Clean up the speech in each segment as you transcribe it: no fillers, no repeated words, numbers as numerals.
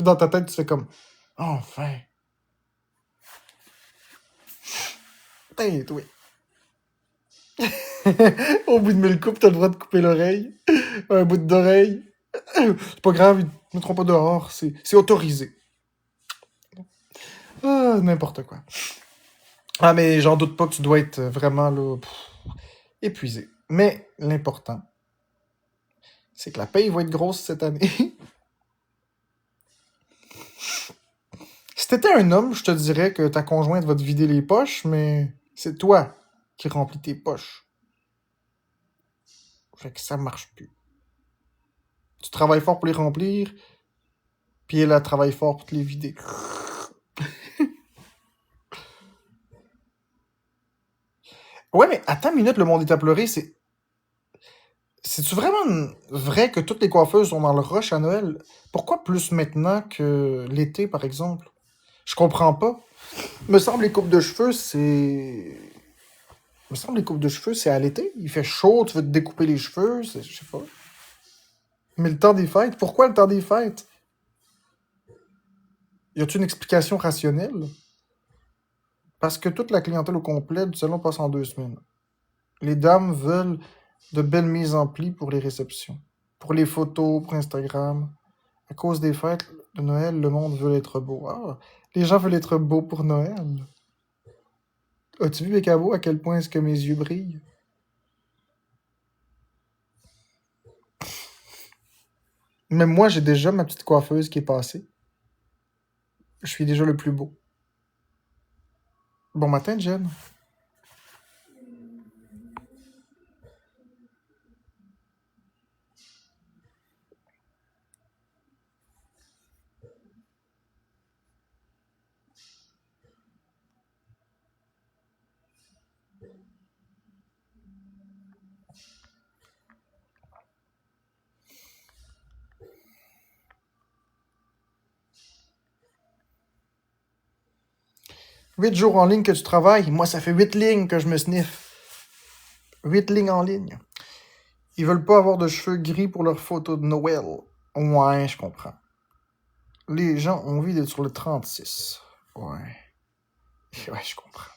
Puis dans ta tête, tu fais comme, enfin. Putain, toi. Au bout de 1000 coupes, t'as le droit de couper l'oreille. Un bout d'oreille. C'est pas grave, ils ne mettront pas dehors. C'est autorisé. Ah, n'importe quoi. Ah, mais j'en doute pas que tu dois être vraiment là, épuisé. Mais l'important, c'est que la paye va être grosse cette année. Si t'étais un homme, je te dirais que ta conjointe va te vider les poches, mais c'est toi qui remplis tes poches. Fait que ça marche plus. Tu travailles fort pour les remplir, puis elle travaille fort pour te les vider. Ouais, mais attends une minute, le monde est à pleurer, c'est... C'est-tu vraiment vrai que toutes les coiffeuses sont dans le rush à Noël? Pourquoi plus maintenant que l'été, par exemple? Je comprends pas. Me semble les coupes de cheveux, c'est... Me semble les coupes de cheveux, c'est à l'été. Il fait chaud, tu veux te découper les cheveux, je sais pas. Mais le temps des fêtes, pourquoi le temps des fêtes? Y a-t-il une explication rationnelle? Parce que toute la clientèle au complet du salon passe en 2 semaines. Les dames veulent de belles mises en pli pour les réceptions. Pour les photos, pour Instagram. À cause des fêtes de Noël, le monde veut être beau. Ah, les gens veulent être beaux pour Noël. As-tu vu, Bécabo, à quel point est-ce que mes yeux brillent? Même moi, j'ai déjà ma petite coiffeuse qui est passée. Je suis déjà le plus beau. Bon matin, Jen. Huit jours en ligne que tu travailles. Moi, ça fait 8 lignes que je me sniffe. 8 lignes en ligne. Ils veulent pas avoir de cheveux gris pour leur photo de Noël. Ouais, je comprends. Les gens ont envie d'être sur le 36. Ouais. Ouais, je comprends.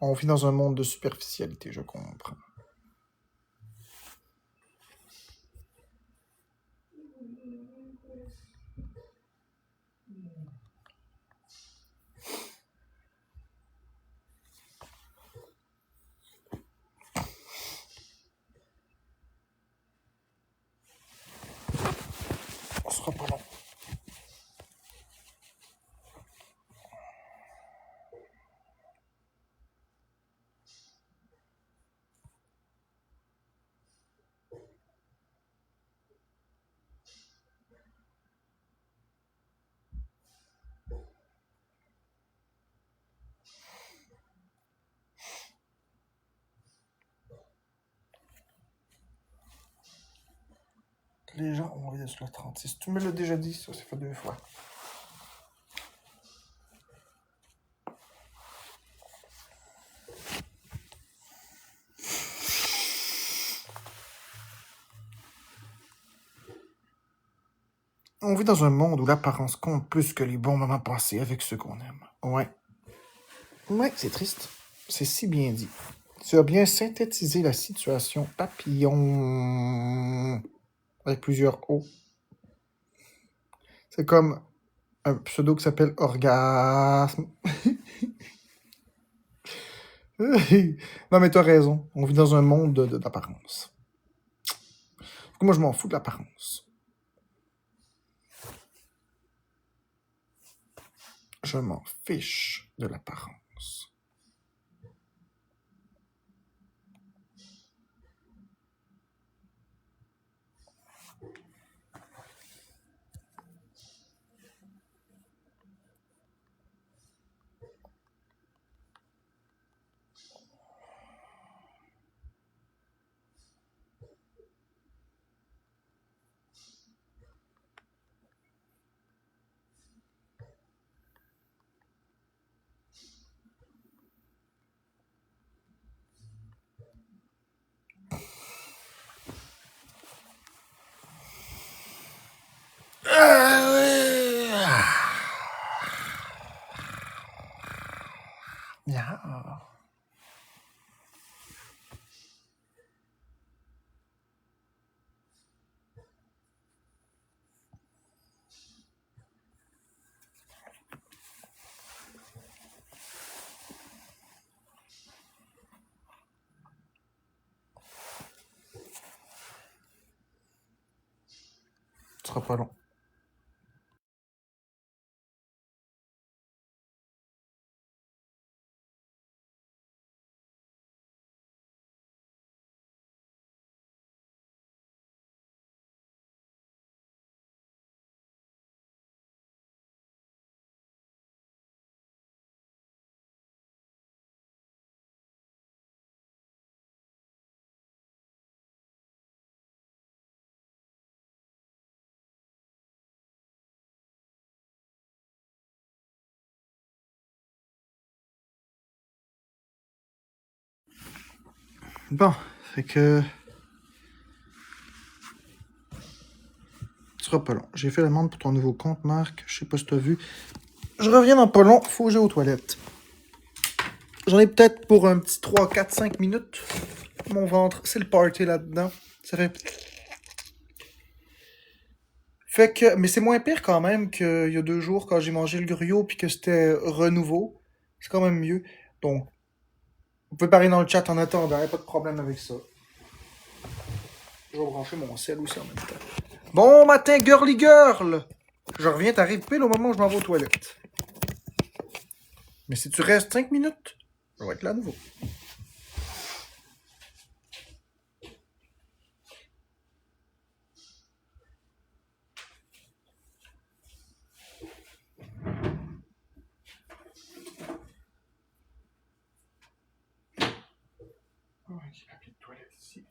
On vit dans un monde de superficialité, je comprends. On sera pas long. Les gens ont envie d'être sur le 36. Tu me l'as déjà dit, ça fait 2 fois. On vit dans un monde où l'apparence compte plus que les bons moments passés avec ceux qu'on aime. Ouais. Ouais, c'est triste. C'est si bien dit. Tu as bien synthétisé la situation papillon avec plusieurs O. C'est comme un pseudo qui s'appelle orgasme. Non, mais t'as raison. On vit dans un monde d'apparence. Moi, je m'en fous de l'apparence. Je m'en fiche de l'apparence. Ce sera pas long. Bon, fait que... Ce sera pas long. J'ai fait la demande pour ton nouveau compte, Marc. Je sais pas si t'as vu. Je reviens dans pas long. Faut que j'aille aux toilettes. J'en ai peut-être pour un petit 3, 4, 5 minutes. Mon ventre, c'est le party là-dedans. Ça fait que... Mais c'est moins pire quand même qu'il y a 2 jours quand j'ai mangé le gruau puis que c'était renouveau. C'est quand même mieux. Donc, vous pouvez parler dans le chat en attendant. Y a pas de problème avec ça. Je vais brancher mon sel aussi en même temps. Bon matin, girly girl! Je reviens, t'arrives pile au moment où je m'en vais aux toilettes. Mais si tu restes 5 minutes, je vais être là à nouveau. Oh, j'ai papier de toilette ici.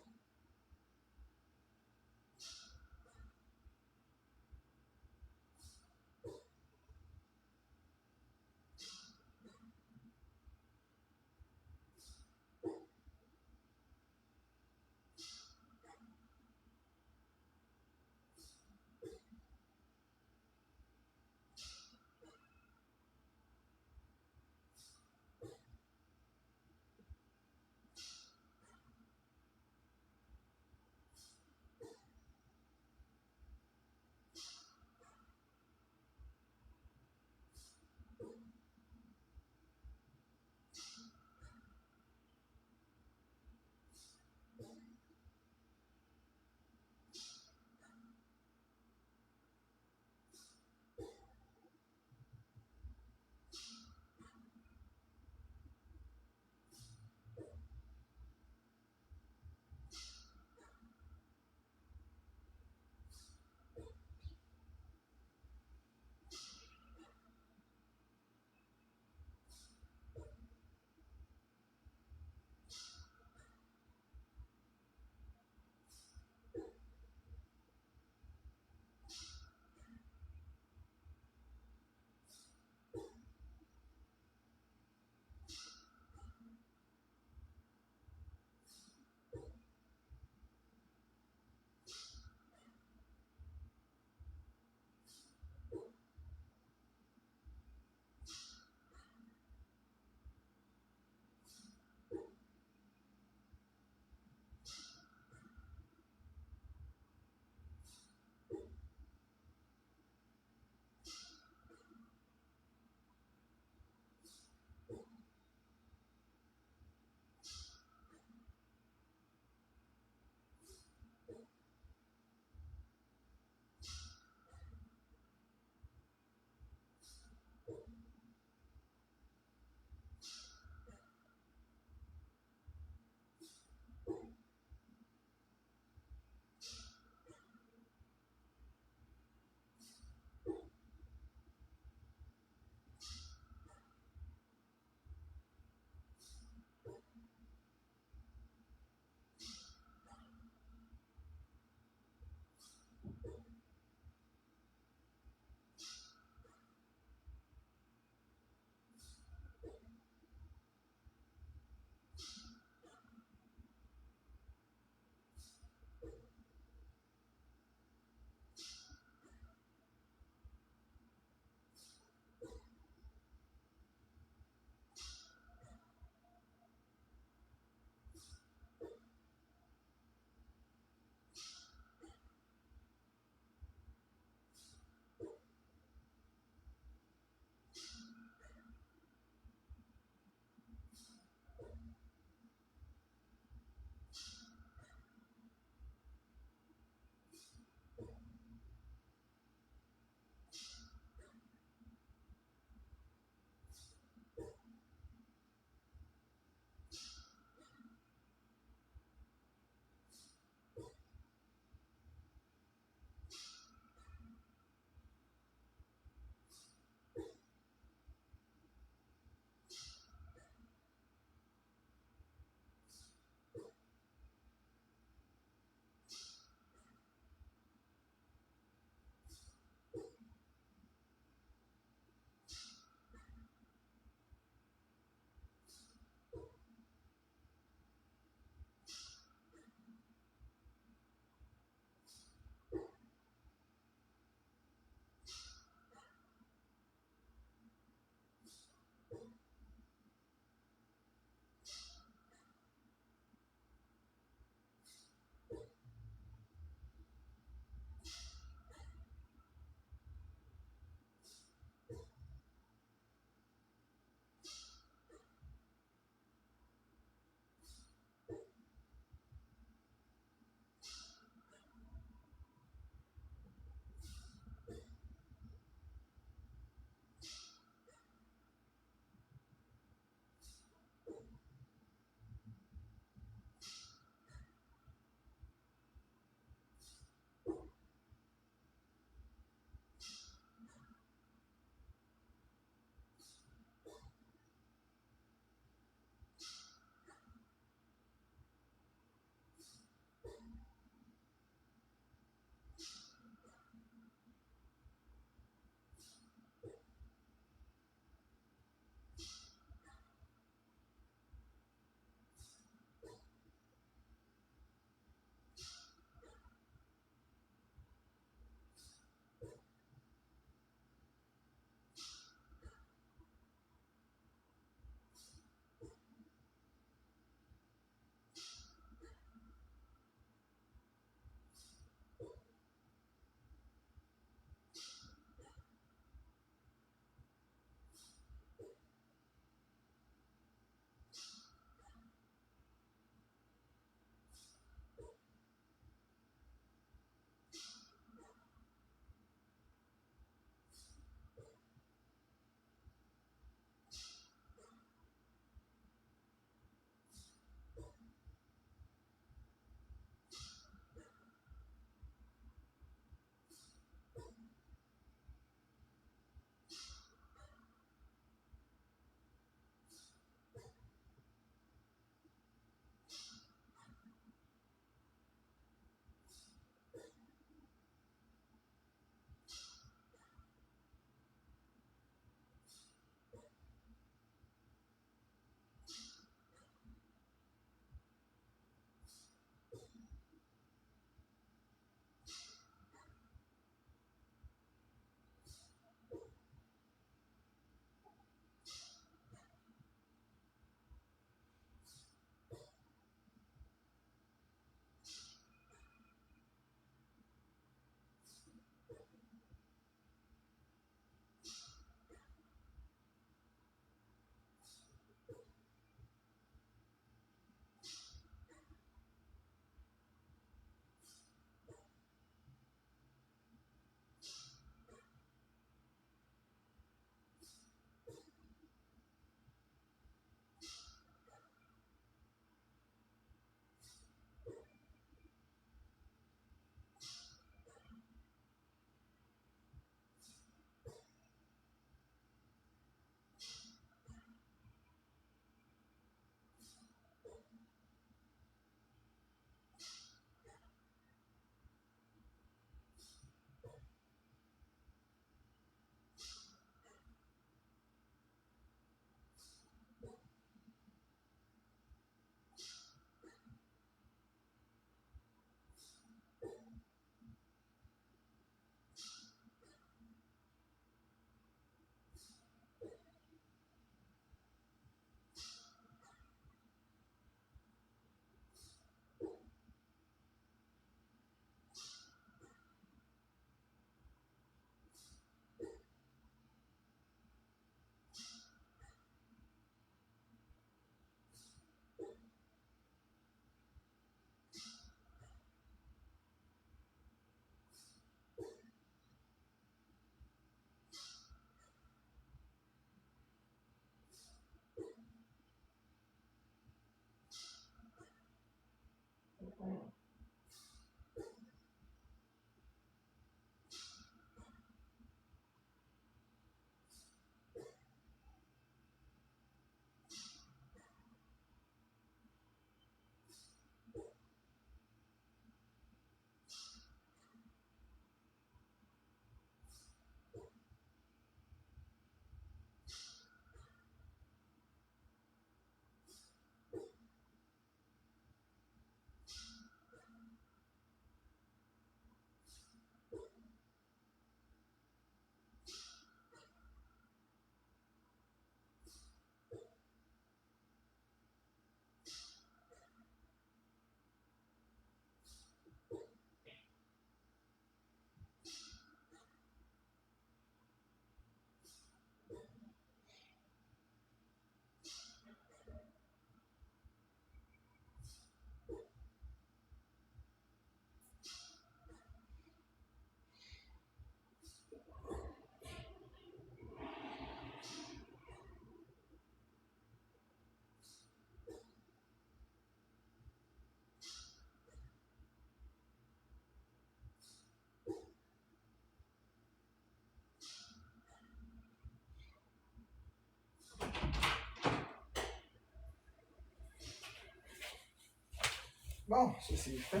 Bon, ça c'est fait.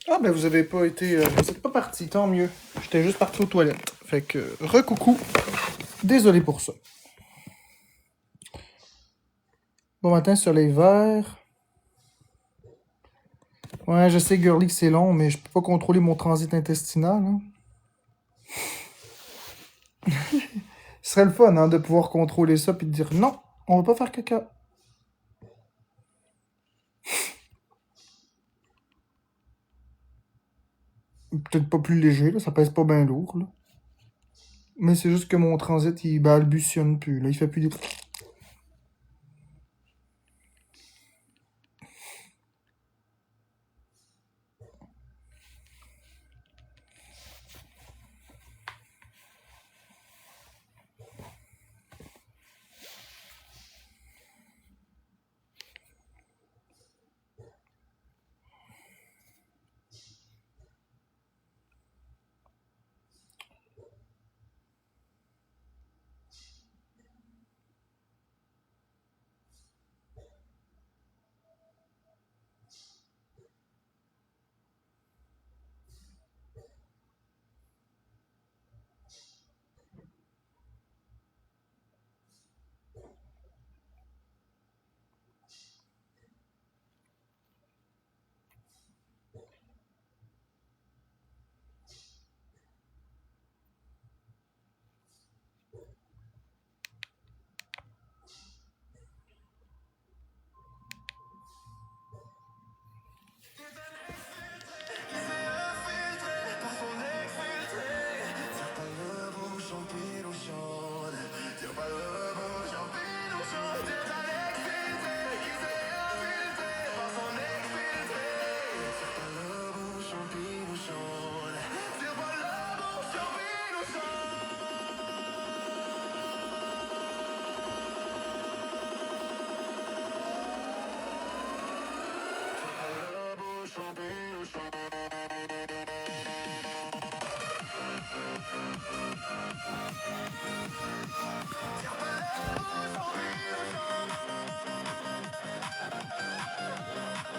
Ah ben vous avez pas été... vous êtes pas parti, tant mieux. J'étais juste parti aux toilettes. Fait que, recoucou. Désolé pour ça. Bon matin, soleil vert. Ouais, je sais, girly, que c'est long, mais je peux pas contrôler mon transit intestinal. Hein. Ce serait le fun, hein, de pouvoir contrôler ça puis de dire non, on va pas faire caca. Peut-être pas plus léger, là, ça pèse pas bien lourd, là. Mais c'est juste que mon transit, il balbutionne plus, là, il fait plus des...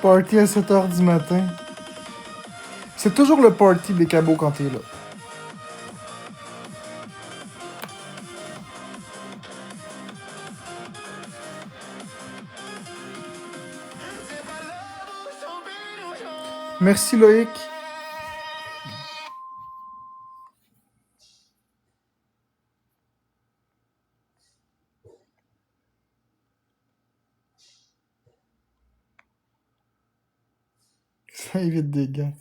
Party à 7h du matin. C'est toujours le party des cabots quand t'es là. Merci Loïc. Ça évite des gants.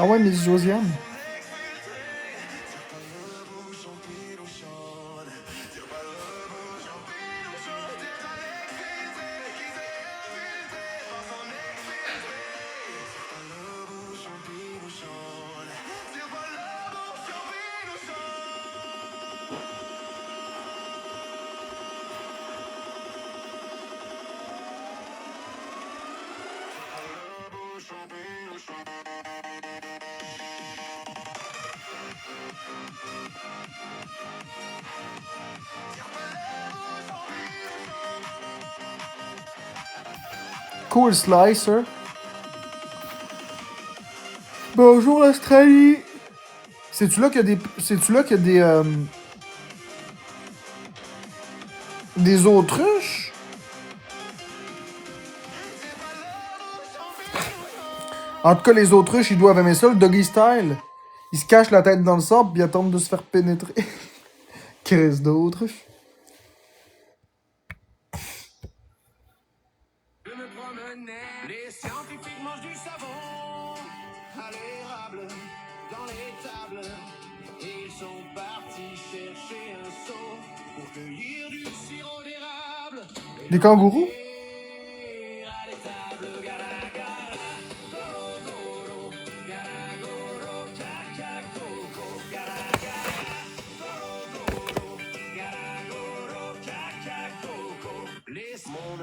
Ah ouais, Miss Josiane. Cool Slicer. Bonjour Australie. C'est-tu là qu'il y a des... C'est-tu là qu'il y a des autruches? En tout cas, les autruches, ils doivent aimer ça, le doggy style. Ils se cachent la tête dans le sable puis attendent de se faire pénétrer. Qu'est-ce d'autre? Je me promenais, les scientifiques mangent du savon à l'érable dans les tables. Et ils sont partis chercher un seau pour cueillir du sirop d'érable. Des kangourous? À l'étable, gara gara, goro goro, gara goro, caca coco, gara gara, goro goro, gara goro, caca coco. Les mon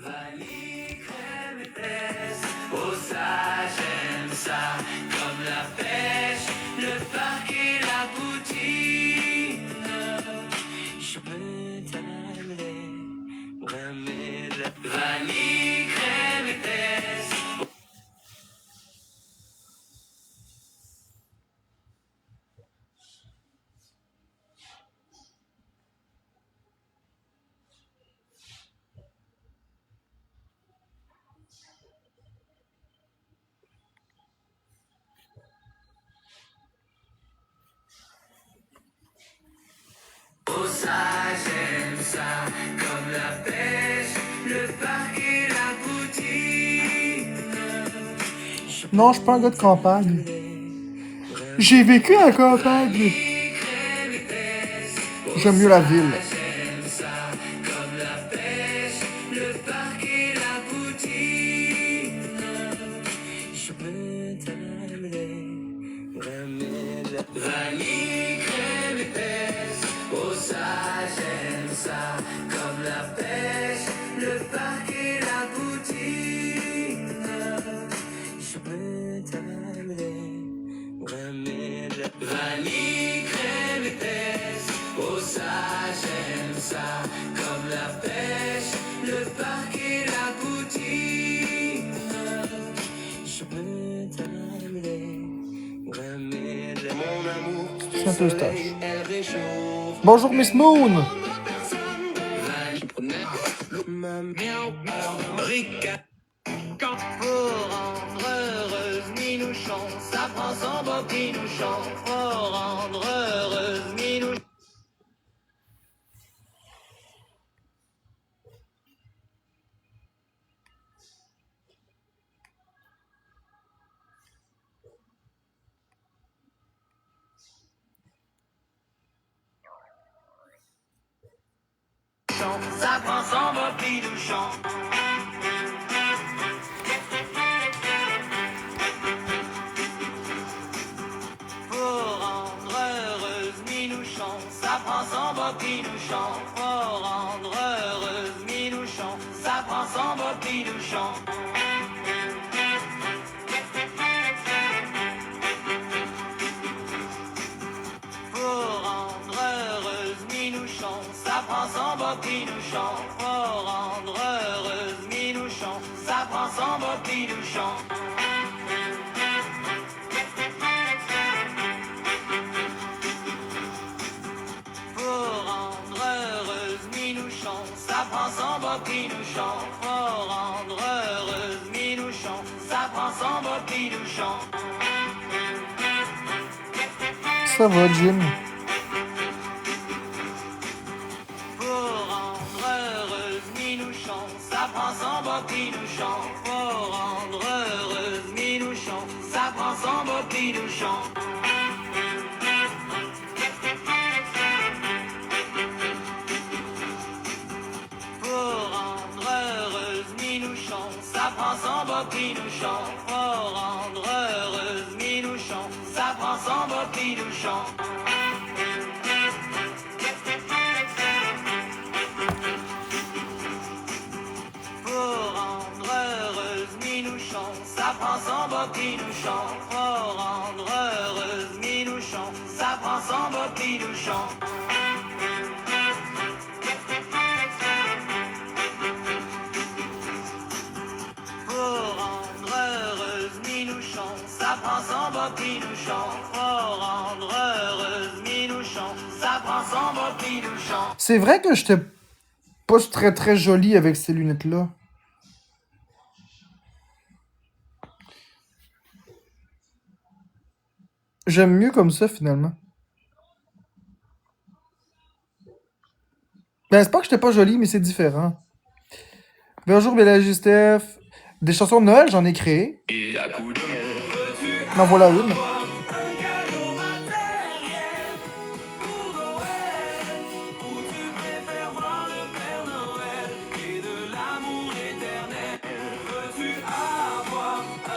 vanille, crème épaisse, oh ça j'aime ça, comme la pêche, le parc et la poutine. Je peux t'amener, vraiment la vanille, crème épaisse. Oh ça j'aime ça, comme la pêche, le parc et la poutine. Non, je suis pas un gars de campagne. J'ai vécu à la campagne. J'aime mieux la ville. J'aime ça, comme la pêche, le parc et la poutine. Je peux t'amener, vanille, crème épaisse. Oh ça j'aime ça, comme la pêche, le parc et la poutine. Je peux t'amener, vanille, crème épaisse. Oh ça j'aime ça, comme la pêche, le parc et la poutine. Je peux t'amener, mon amour, Saint-Eustache. elle réchauffe. Bonjour, Miss Moon. Quand faut rendre heureuse Minouchon, ça prend son beau Minouchon. Faut rendre heureuse Minouchon. Ça prend son beau Minouchon. Pour rendre heureuse Minouchon, ça prend son beau Minouchon. Pour rendre heureuse Minouchon, ça prend son beau Minouchon. Pour rendre heureuse Minouchon, ça prend son beau Minouchon. Pour rendre heureuse Minouchon, ça prend son beau Minouchon. Pour rendre heureuse Minouchon, ça prend son beau Minouchon. Pour rendre heureuse Minouchon, ça prend son beau Minouchon. Ça va, Jim. Pour rendre heureuse Minouchon, ça prend son beau Minouchon. Pour rendre heureuse Minouchon, ça prend son beau Minouchon. Pour rendre heureuse Minouchon, ça prend son beau Minouchon. Pour rendre heureuse Minouchon, ça prend son beau Minouchon. Pour rendre heureuse Minouchon, ça prend son beau Minouchon. Pour rendre heureuse Minouchon, ça prend son beau Minouchon. Pour rendre heureuse Minouchon, ça prend son beau Minouchon. Pour rendre heureuse Minouchon, ça prend son beau Minouchon. C'est vrai que j'étais pas très très joli avec ces lunettes-là. J'aime mieux comme ça, finalement. Ben, c'est pas que j'étais pas jolie, mais c'est différent. Bonjour, Bélage Steph. Des chansons de Noël, j'en ai créé. Et à coup de En voilà une.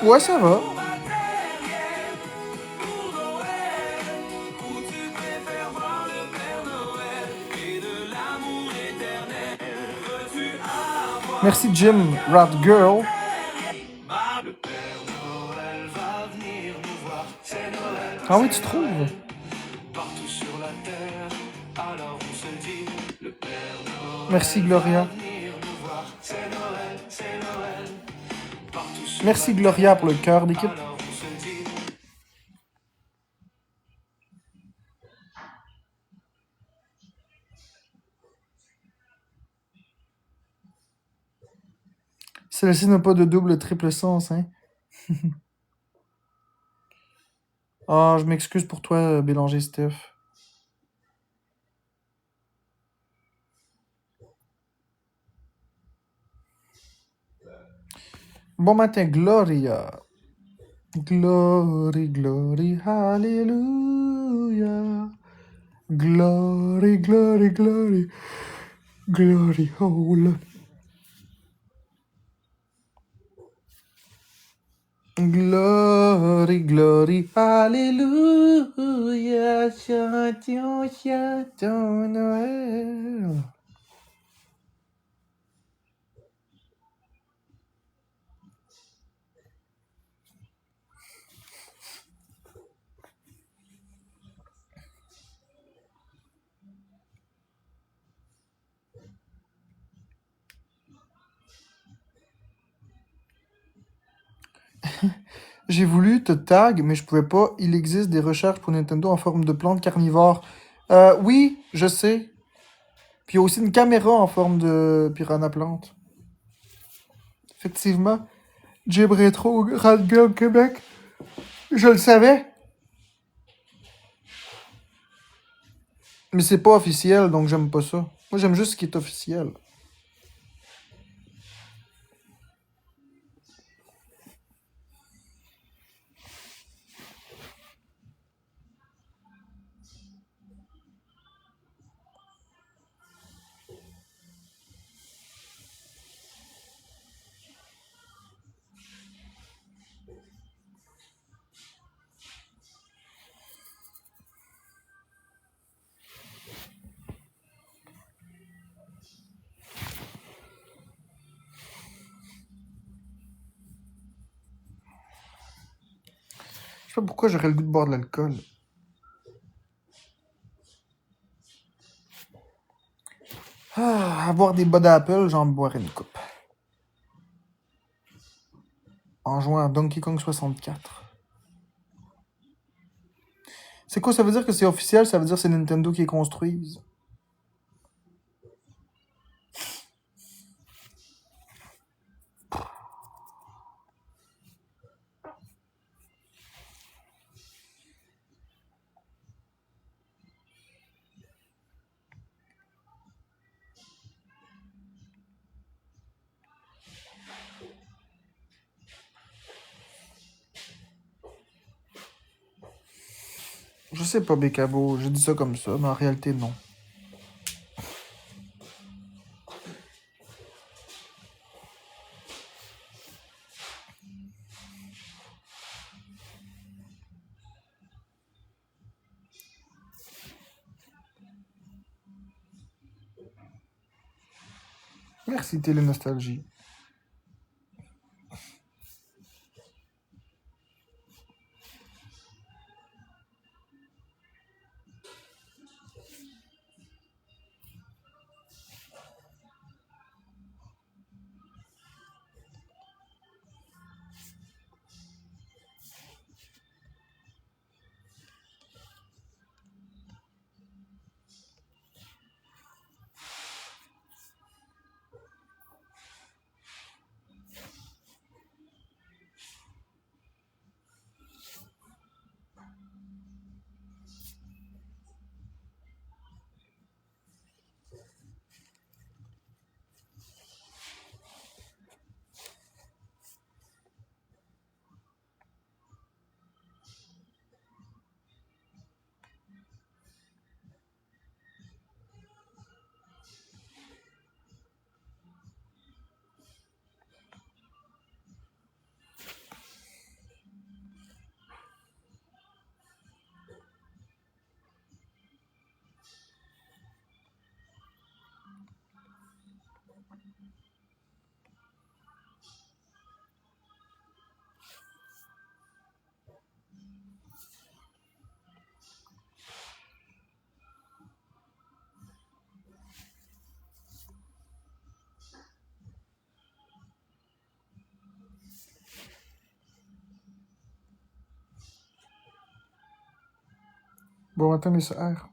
Ouais, ça va. Merci, Jim, Rat Girl. le Père Noël va venir nous voir. C'est Noël. Ah oui, tu trouves? Partout sur la terre. Alors on se dit, le Père Noël Merci, Gloria. va venir nous voir. C'est Noël, c'est Noël. Partout sur Merci, la Gloria, pour le cœur d'équipe. alors on se dit. Celle-ci n'a pas de double triple sens, hein. Ah, je m'excuse pour toi, Bélanger Steph. Bon matin, Gloria. Glory, glory, hallelujah. Glory, glory, glory. Glory, hole. Glory, glory, hallelujah. Chantons, chantons Noël. J'ai voulu te tag, mais je pouvais pas. Il existe des recherches pour Nintendo en forme de plante carnivore. Oui, je sais. Puis il y a aussi une caméra en forme de piranha plante. Effectivement. Jim Retro, Radgirl Québec. Je le savais. Mais c'est pas officiel, donc j'aime pas ça. Moi, j'aime juste ce qui est officiel. Je sais pas pourquoi j'aurais le goût de boire de l'alcool. Ah, à boire des bas d'Apple, j'en boirais une coupe. En jouant à Donkey Kong 64. C'est quoi, ça veut dire que c'est officiel? Ça veut dire que c'est Nintendo qui les construise? Je sais pas, Bécabo. Je dis ça comme ça, mais en réalité, non. Merci, Télénostalgie. Bon matin, Miss R.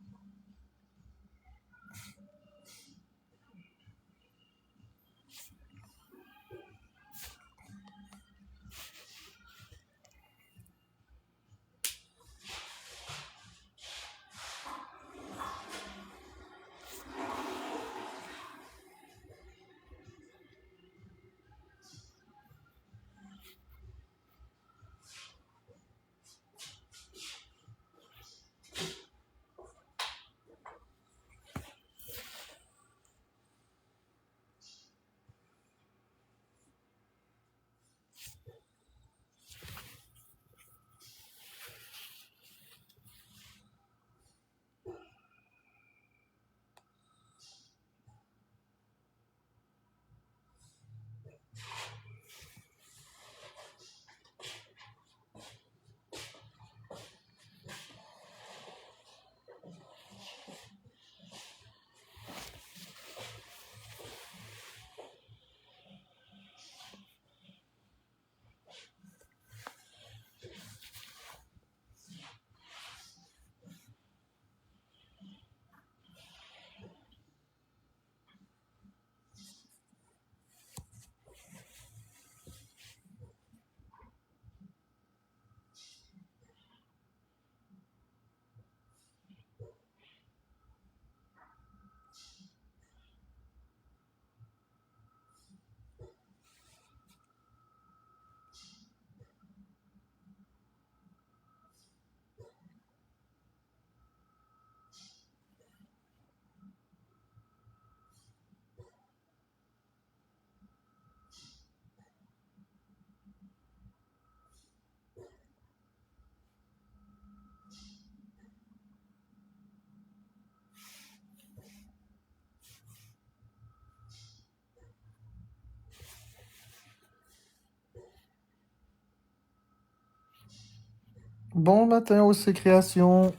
Bon matin aux créations.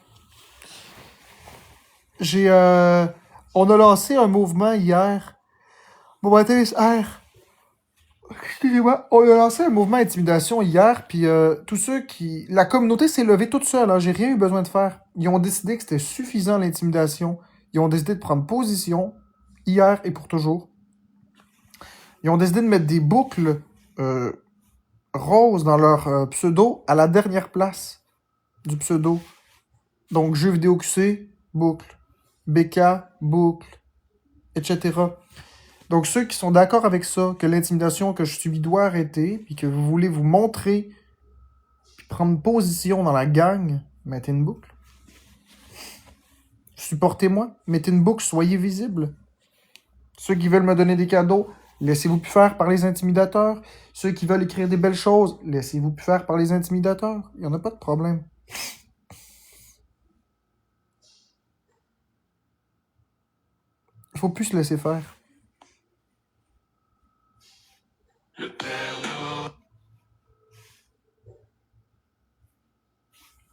On a lancé un mouvement hier. Bon matin, Miss R. Excusez-moi. On a lancé un mouvement d'intimidation hier, puis tous ceux qui... La communauté s'est levée toute seule, hein, j'ai rien eu besoin de faire. Ils ont décidé que c'était suffisant l'intimidation. Ils ont décidé de prendre position, hier et pour toujours. Ils ont décidé de mettre des boucles roses dans leur pseudo à la dernière place du pseudo. Donc, jeux vidéo QC, boucle. BK, boucle, etc. Donc, ceux qui sont d'accord avec ça, que l'intimidation que je subis doit arrêter, puis que vous voulez vous montrer, puis prendre position dans la gang, mettez une boucle. Supportez-moi, mettez une boucle, soyez visible. Ceux qui veulent me donner des cadeaux, laissez-vous plus faire par les intimidateurs. Ceux qui veulent écrire des belles choses, laissez-vous plus faire par les intimidateurs. Il n'y en a pas de problème. Il faut plus se laisser faire.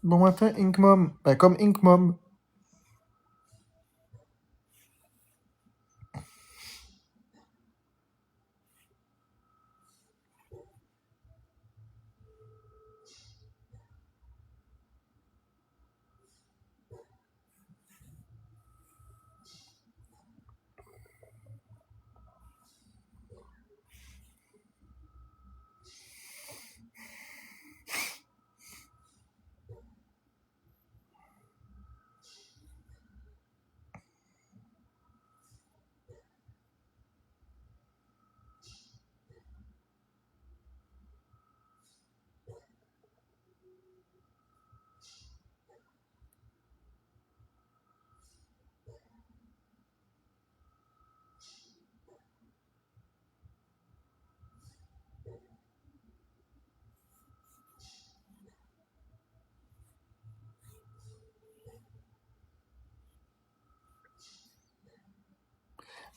Bon matin, Ink Mom. Ben, comme Ink Mom.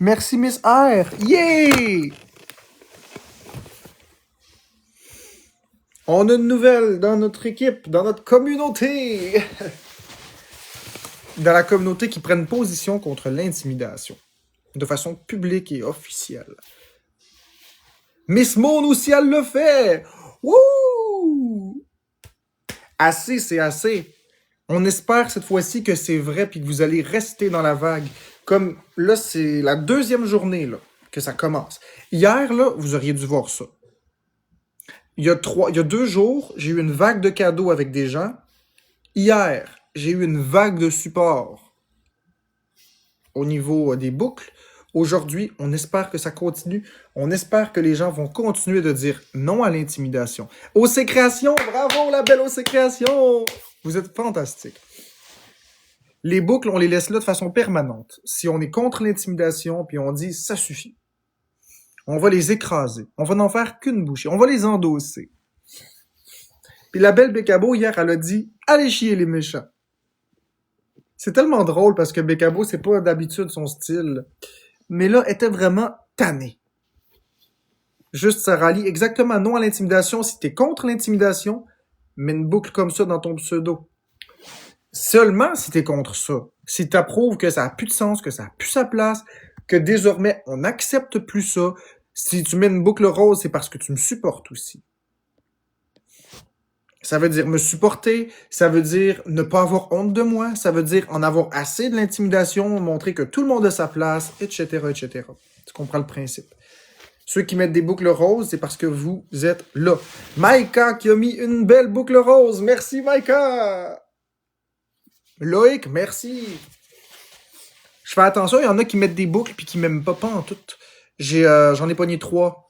Merci, Miss R. Yeah! On a une nouvelle dans notre équipe, dans notre communauté. Dans la communauté qui prennent position contre l'intimidation. De façon publique et officielle. Miss Moon aussi, elle le fait! Wouh! Assez, c'est assez. On espère cette fois-ci que c'est vrai puis que vous allez rester dans la vague. Comme là, c'est la deuxième journée là, que ça commence. Hier, là, vous auriez dû voir ça. Il y a 2 jours, j'ai eu une vague de cadeaux avec des gens. Hier, j'ai eu une vague de support au niveau des boucles. Aujourd'hui, on espère que ça continue. On espère que les gens vont continuer de dire non à l'intimidation. OC Création, bravo la belle OC Création! Vous êtes fantastique. Les boucles, on les laisse là de façon permanente. Si on est contre l'intimidation, puis on dit ça suffit. On va les écraser. On va n'en faire qu'une bouchée. On va les endosser. Puis la belle Bécabo, hier, elle a dit « Allez chier les méchants ». C'est tellement drôle parce que Bécabo, c'est pas d'habitude son style. Mais là, elle était vraiment tannée. Juste, ça rallie exactement non à l'intimidation si t'es contre l'intimidation, mais une boucle comme ça dans ton pseudo. Seulement si t'es contre ça. Si t'approuves que ça a plus de sens, que ça a plus sa place, que désormais, on n'accepte plus ça. Si tu mets une boucle rose, c'est parce que tu me supportes aussi. Ça veut dire me supporter, ça veut dire ne pas avoir honte de moi, ça veut dire en avoir assez de l'intimidation, montrer que tout le monde a sa place, etc., etc. Tu comprends le principe. Ceux qui mettent des boucles roses, c'est parce que vous êtes là. Maïka qui a mis une belle boucle rose. Merci Maïka! Loïc, merci. Je fais attention, il y en a qui mettent des boucles puis qui m'aiment pas en tout. J'en ai pogné 3.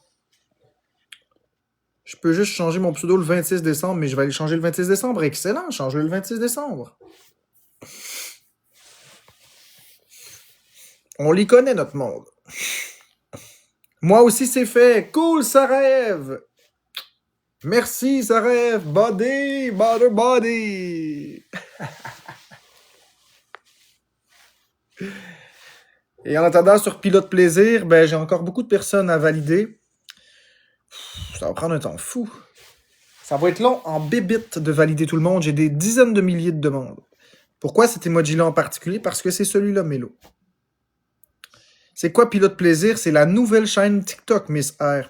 Je peux juste changer mon pseudo le 26 décembre, mais je vais aller changer le 26 décembre. Excellent, changer le 26 décembre. On l'y connaît, notre monde. Moi aussi, c'est fait. Cool, ça rêve. Merci, ça rêve. Body, butter body. Et en attendant, sur Pilote Plaisir, ben, j'ai encore beaucoup de personnes à valider. Ça va prendre un temps fou. Ça va être long en bébite de valider tout le monde. J'ai des dizaines de milliers de demandes. Pourquoi cet emoji-là en particulier? Parce que c'est celui-là, Mélo. C'est quoi Pilote Plaisir? C'est la nouvelle chaîne TikTok, Miss R.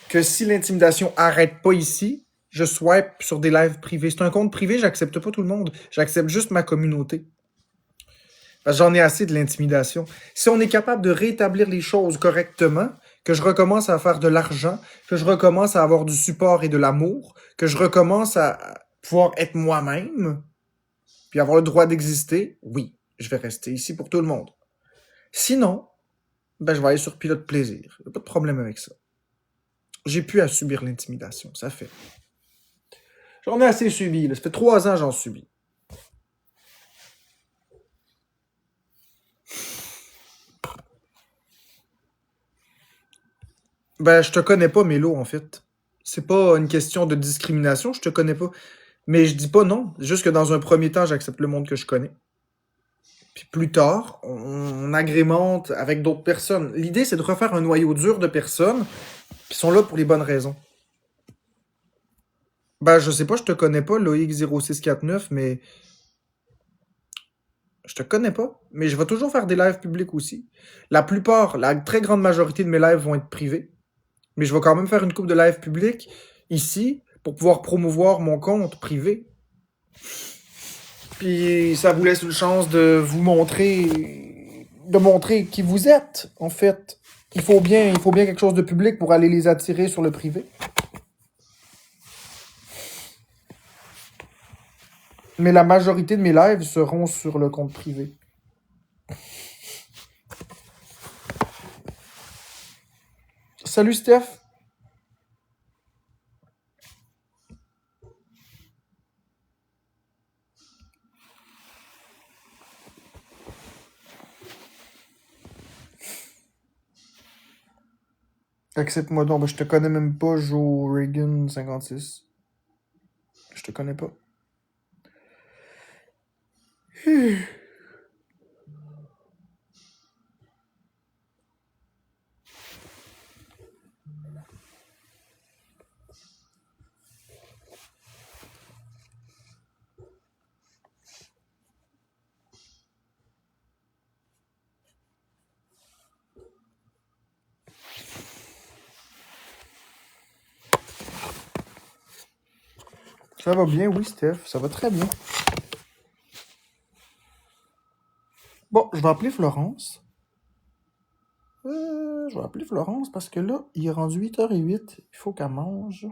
Que si l'intimidation arrête pas ici, je swipe sur des lives privés. C'est un compte privé, j'accepte pas tout le monde. J'accepte juste ma communauté. Parce que j'en ai assez de l'intimidation. Si on est capable de rétablir les choses correctement, que je recommence à faire de l'argent, que je recommence à avoir du support et de l'amour, que je recommence à pouvoir être moi-même, puis avoir le droit d'exister, oui, je vais rester ici pour tout le monde. Sinon, ben je vais aller sur Pilote Plaisir. Il n'y a pas de problème avec ça. J'ai plus à subir l'intimidation, ça fait. J'en ai assez subi, là. Ça fait 3 ans que j'en subis. Ben, je te connais pas, Mélo, en fait. C'est pas une question de discrimination, je te connais pas. Mais je dis pas non. Juste que dans un premier temps, j'accepte le monde que je connais. Puis plus tard, on agrémente avec d'autres personnes. L'idée, c'est de refaire un noyau dur de personnes qui sont là pour les bonnes raisons. Ben, je sais pas, je te connais pas, Loïc0649, mais... Je te connais pas, mais je vais toujours faire des lives publics aussi. La très grande majorité de mes lives vont être privés. Mais je vais quand même faire une couple de lives publics ici pour pouvoir promouvoir mon compte privé. Puis ça vous laisse une chance de vous montrer, qui vous êtes, en fait. Il faut bien quelque chose de public pour aller les attirer sur le privé. Mais la majorité de mes lives seront sur le compte privé. Salut Steph. Accepte-moi donc, ben, je te connais même pas, Joe Reagan 56. Je te connais pas. Ça va bien, oui, Steph. Ça va très bien. Bon, je vais appeler Florence. Je vais appeler Florence parce que là, il est rendu 8h08. Il faut qu'elle mange.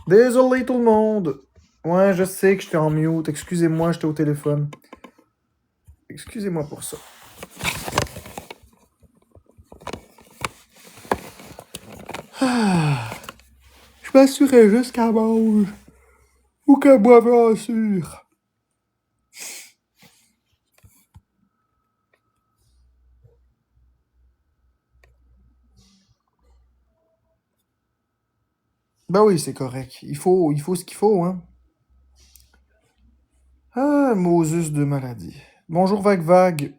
Désolé tout le monde. Ouais, je sais que j'étais en mute. Excusez-moi, j'étais au téléphone. Excusez-moi pour ça. Je m'assurais juste qu'elle mange. Ou qu'elle boive en sûr. Ben oui, c'est correct. Il faut ce qu'il faut, hein. Ah, Moses de maladie. Bonjour Vague Vague.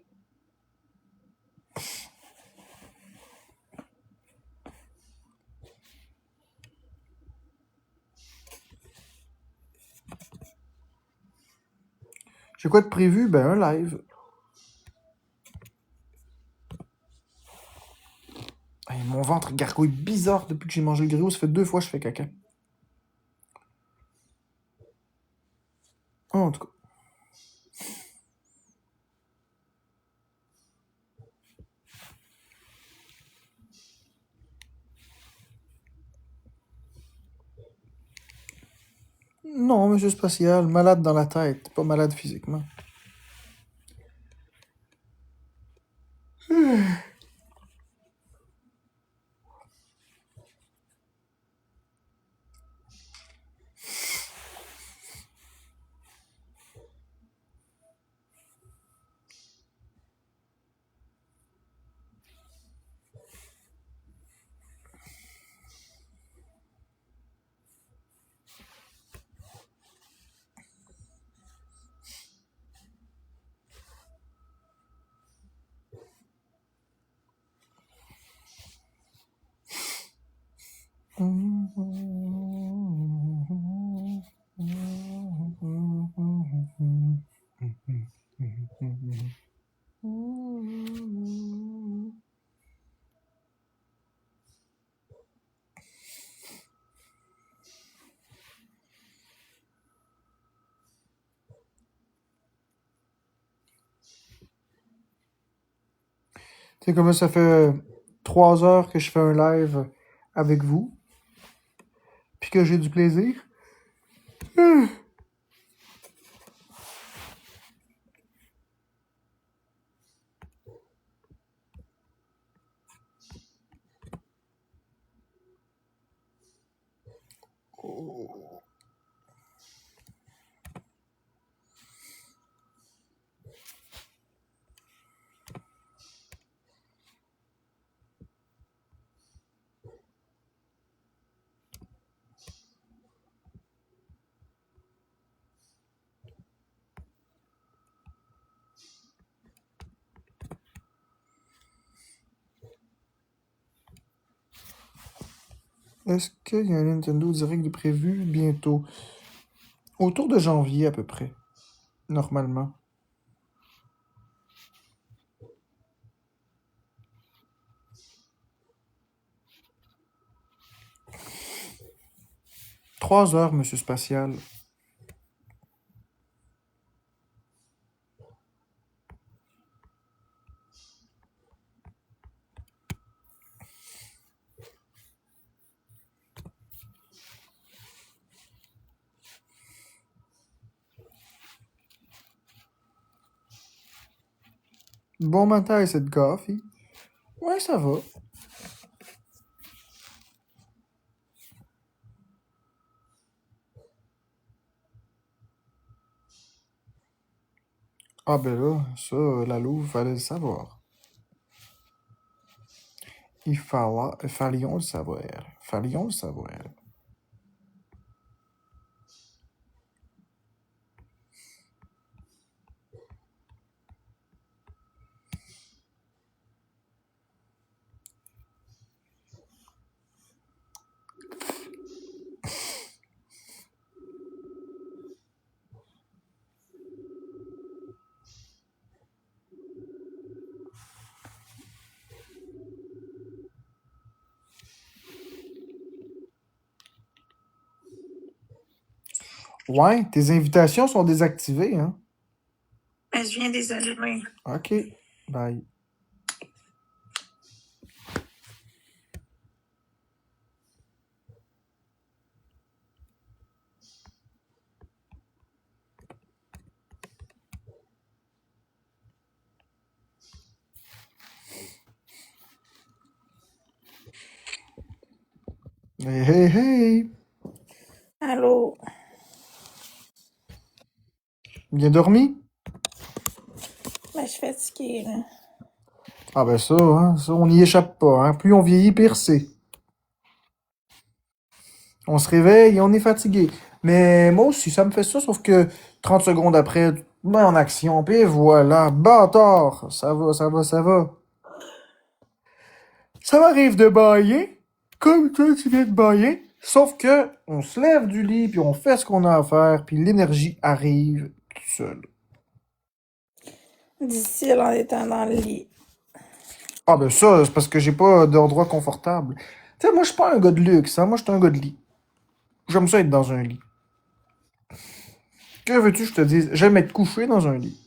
J'ai quoi de prévu? Ben un live. Hey, mon ventre gargouille bizarre depuis que j'ai mangé le griot. Ça fait 2 fois que je fais caca. En tout cas. Non, monsieur Spatial, malade dans la tête, pas malade physiquement. Tu sais comment ça fait 3 heures que je fais un live avec vous, puis que j'ai du plaisir? Est-ce qu'il y a un Nintendo Direct de prévu bientôt? Autour de janvier à peu près, normalement. « 3 heures, monsieur Spatial. Bon matin, cette gaffe. Ouais, ça va. Ah ben là, ça, la Louve, fallait le savoir. Fallions le savoir. Fallions le savoir. Ouais, tes invitations sont désactivées, hein? Je viens des allumer. OK. Bye. Hey, hey, hey! Allô? Bien dormi? Ben, je suis fatiguée, là. Ah ben ça, hein, ça on n'y échappe pas. Hein. Plus on vieillit, pire c'est. On se réveille et on est fatigué. Mais moi aussi, ça me fait ça, sauf que 30 secondes après, ben en action, puis voilà, bâtard! Ça va, ça va, ça va. Ça m'arrive de bailler, comme toi tu viens de bailler, sauf que on se lève du lit, puis on fait ce qu'on a à faire, puis l'énergie arrive tout seul. Difficile en étant dans le lit. Ah ben ça, c'est parce que j'ai pas d'endroit confortable. Tu sais, moi je suis pas un gars de luxe, hein, moi je suis un gars de lit. J'aime ça être dans un lit. Que veux-tu que je te dise? J'aime être couché dans un lit.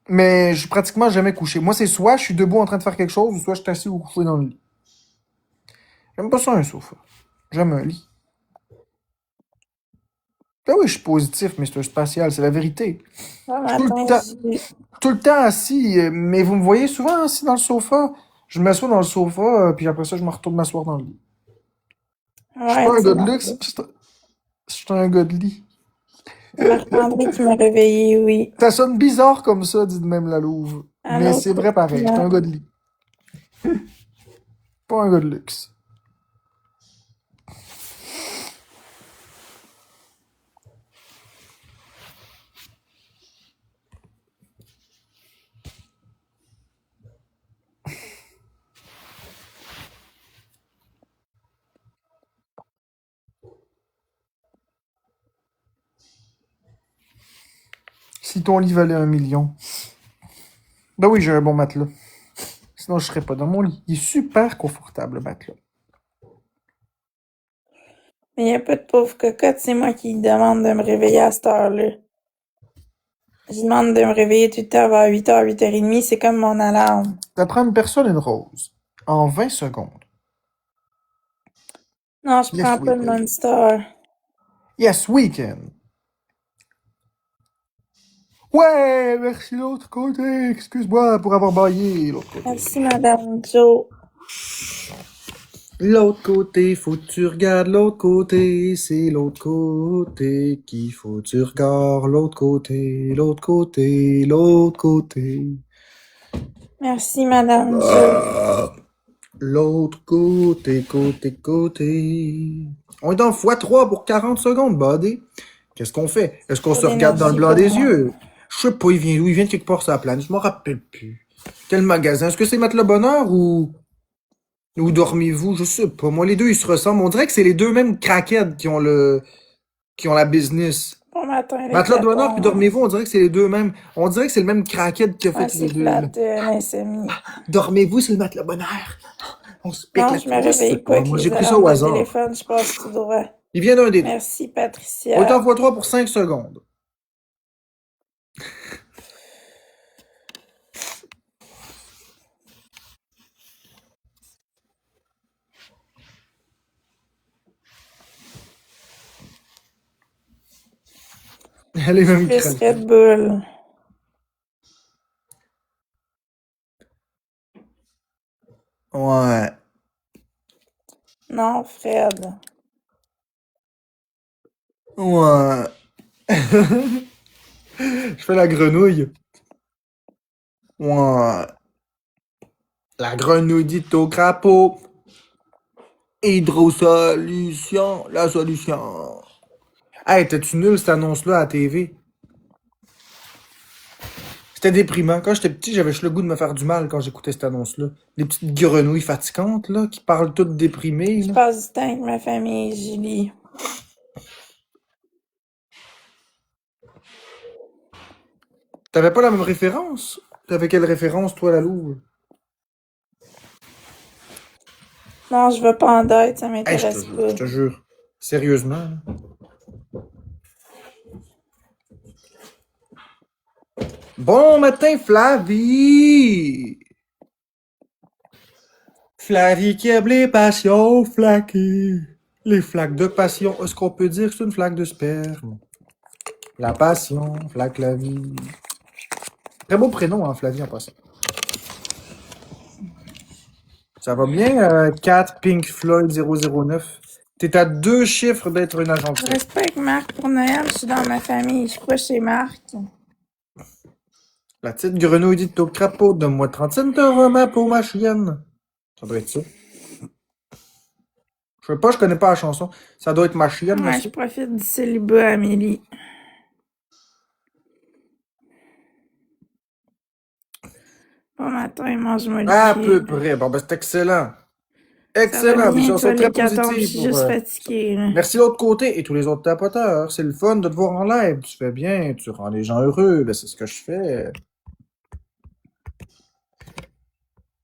Mais je suis pratiquement jamais couché. Moi, c'est soit je suis debout en train de faire quelque chose, ou soit je suis assis ou couché dans le lit. J'aime pas ça un sofa. J'aime un lit. Ben oui, je suis positif, mais c'est un spatial, c'est la vérité. Ce Je suis matin, j'ai... tout le temps assis, mais vous me voyez souvent assis dans le sofa. Je m'assois dans le sofa, puis après ça, je me retourne m'asseoir dans le lit. Je suis Ouais, pas un tu gars de m'as... luxe, je suis un gars de lit. C'est Marc-André qui m'a réveillée, oui. Ça sonne bizarre comme ça, dit de même la Louve. Mais Allô? c'est vrai pareil, je suis un gars de lit. Pas un gars de luxe. Si ton lit valait 1 million. Ben oui, j'ai un bon matelas. Sinon, je serais pas dans mon lit. Il est super confortable, le matelas. Mais il y a pas de pauvre cocotte, c'est moi qui demande de me réveiller à cette heure-là. Je demande de me réveiller tout le temps vers 8h, 8h30, c'est comme mon alarme. Ça prend une personne une rose. En 20 secondes. Non, je Yes, prends pas we de can. Monster. Yes, we can. Ouais, merci l'autre côté. Excuse-moi pour avoir baillé l'autre côté. Merci, Madame Jo. L'autre côté, faut que tu regardes l'autre côté. C'est l'autre côté qu'il faut que tu regardes. L'autre côté, l'autre côté, l'autre côté. Merci, Madame Jo. L'autre côté, côté, côté. On est dans x3 pour 40 secondes, buddy. Qu'est-ce qu'on fait? Est-ce qu'on Trop se regarde dans le d'énergie blanc pour des moi. yeux? Je sais pas, il vient d'où? Il vient de quelque part sur la planète. Je m'en rappelle plus. Quel magasin? Est-ce que c'est Matelas Bonheur ou Dormez-vous? Je sais pas. Moi, les deux, ils se ressemblent. On dirait que c'est les deux mêmes crackheads qui ont la business. Bon matin, les Matelas de Bonheur puis tatons. Dormez-vous, on dirait que c'est les deux mêmes. On dirait que c'est le même crackhead qui a Ouais, fait les c'est deux, là. plate, l'insomnie. Dormez-vous, c'est le Matelas Bonheur. On se pique Non, la je me tête. Je sais réveille pas pas. avec Moi, j'ai les pris ça au alarmes de hasard. téléphone, je passe tout droit. Il vient d'un des deux. Merci, On est Patricia. en x3 pour 5 secondes. Elle est même Plus craquée. Red Bull. Ouais. Non, Fred. Ouais. Je fais la grenouille. Ouais. La grenouille dit au crapaud. Hydrosolution, la solution. Hey, t'es-tu nul cette annonce-là à la TV? C'était déprimant. Quand j'étais petit, j'avais juste le goût de me faire du mal quand j'écoutais cette annonce-là. Les petites grenouilles fatigantes, là, qui parlent toutes déprimées, Je là. passe du temps avec ma famille, Julie. T'avais pas la même référence? T'avais quelle référence, toi, la louve? Non, je veux pas en date, ça Hey, m'intéresse je pas. te jure. Sérieusement, là. Bon matin, Flavie! Flavie qui aime les passions flaquées. Les flaques de passion. Est-ce qu'on peut dire que c'est une flaque de sperme? La passion, flaque la vie. Très beau prénom, hein, Flavie, en passant. Ça va bien, 4 Pink Floyd 009. T'es à 2 chiffres d'être une agent de Je fait. reste pas avec Marc pour Noël, je suis dans ma famille, je suis pas chez Marc. La petite grenouille dit au crapaud, donne-moi 30 cents de roman pour ma chienne. Ça doit être ça. Je sais pas, je connais pas la chanson. Ça doit être ma chienne, Ouais, je monsieur. profite du célibat, Amélie. Bon matin, mange-moi le À cul. peu près. Bon, ben, c'est excellent. Ça va Excellent. Des bien, chansons toi, très les 14, je positives suis pour, juste fatiguée, là. Merci l'autre côté et tous les autres tapoteurs. C'est le fun de te voir en live. Tu fais bien, tu rends les gens heureux. Ben, c'est ce que je fais.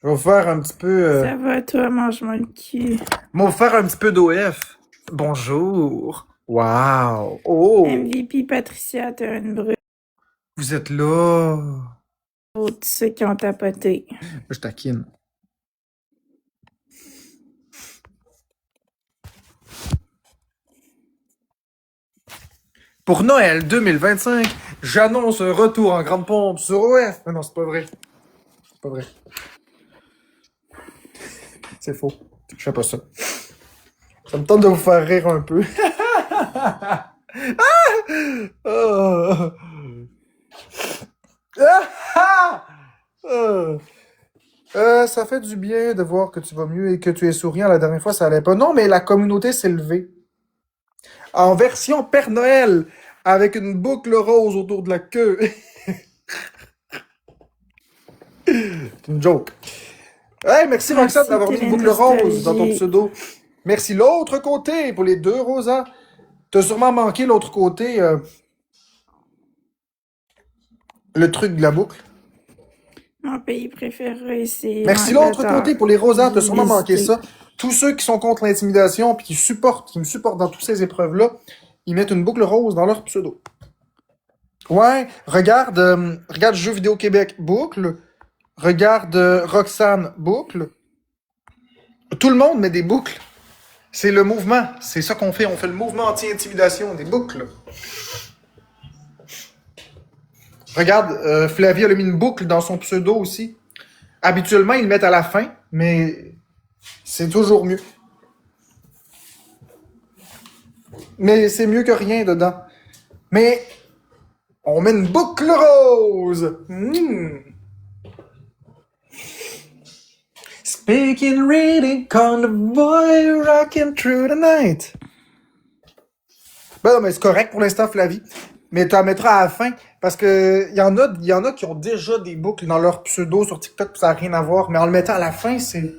Je vais vous faire un petit peu. Ça va, toi, mange-moi le cul. Je vais vous faire un petit peu d'OF. Bonjour. Wow. Oh. MVP Patricia, t'as une brûle. Vous êtes là. Tous ceux qui ont tapoté. Je taquine. Pour Noël 2025, j'annonce un retour en grande pompe sur OF. Mais non, c'est pas vrai. C'est pas vrai. C'est faux. Je fais pas ça. Ça me tente de vous faire rire un peu. Ah! Ah! Ça fait du bien de voir que tu vas mieux et que tu es souriant. La dernière fois, ça allait pas. Non, mais la communauté s'est levée. En version Père Noël, avec une boucle rose autour de la queue. C'est une joke. Hey, merci Roxane Merci, d'avoir mis une boucle rose dans ton pseudo. Merci l'autre côté pour les 2 rosas. T'as sûrement manqué l'autre côté, le truc de la boucle. Mon pays préféré, c'est Merci l'autre l'Angleterre. côté pour les rosas. T'as J'ai sûrement manqué visité. ça. Tous ceux qui sont contre l'intimidation puis qui me supportent dans toutes ces épreuves-là, ils mettent une boucle rose dans leur pseudo. Ouais, regarde Jeux vidéo Québec, boucle. Regarde Roxane, boucle. Tout le monde met des boucles. C'est le mouvement. C'est ça qu'on fait. On fait le mouvement anti-intimidation, des boucles. Regarde, Flavie a mis une boucle dans son pseudo aussi. Habituellement, ils le mettent à la fin, mais c'est toujours mieux. Mais c'est mieux que rien dedans. Mais on met une boucle rose. Speaking, reading, convoy, rocking through the night. Ben non, mais c'est correct pour l'instant, Flavie. Mais tu en mettras à la fin. Parce que y en a qui ont déjà des boucles dans leur pseudo sur TikTok, pis ça n'a rien à voir. Mais en le mettant à la fin, c'est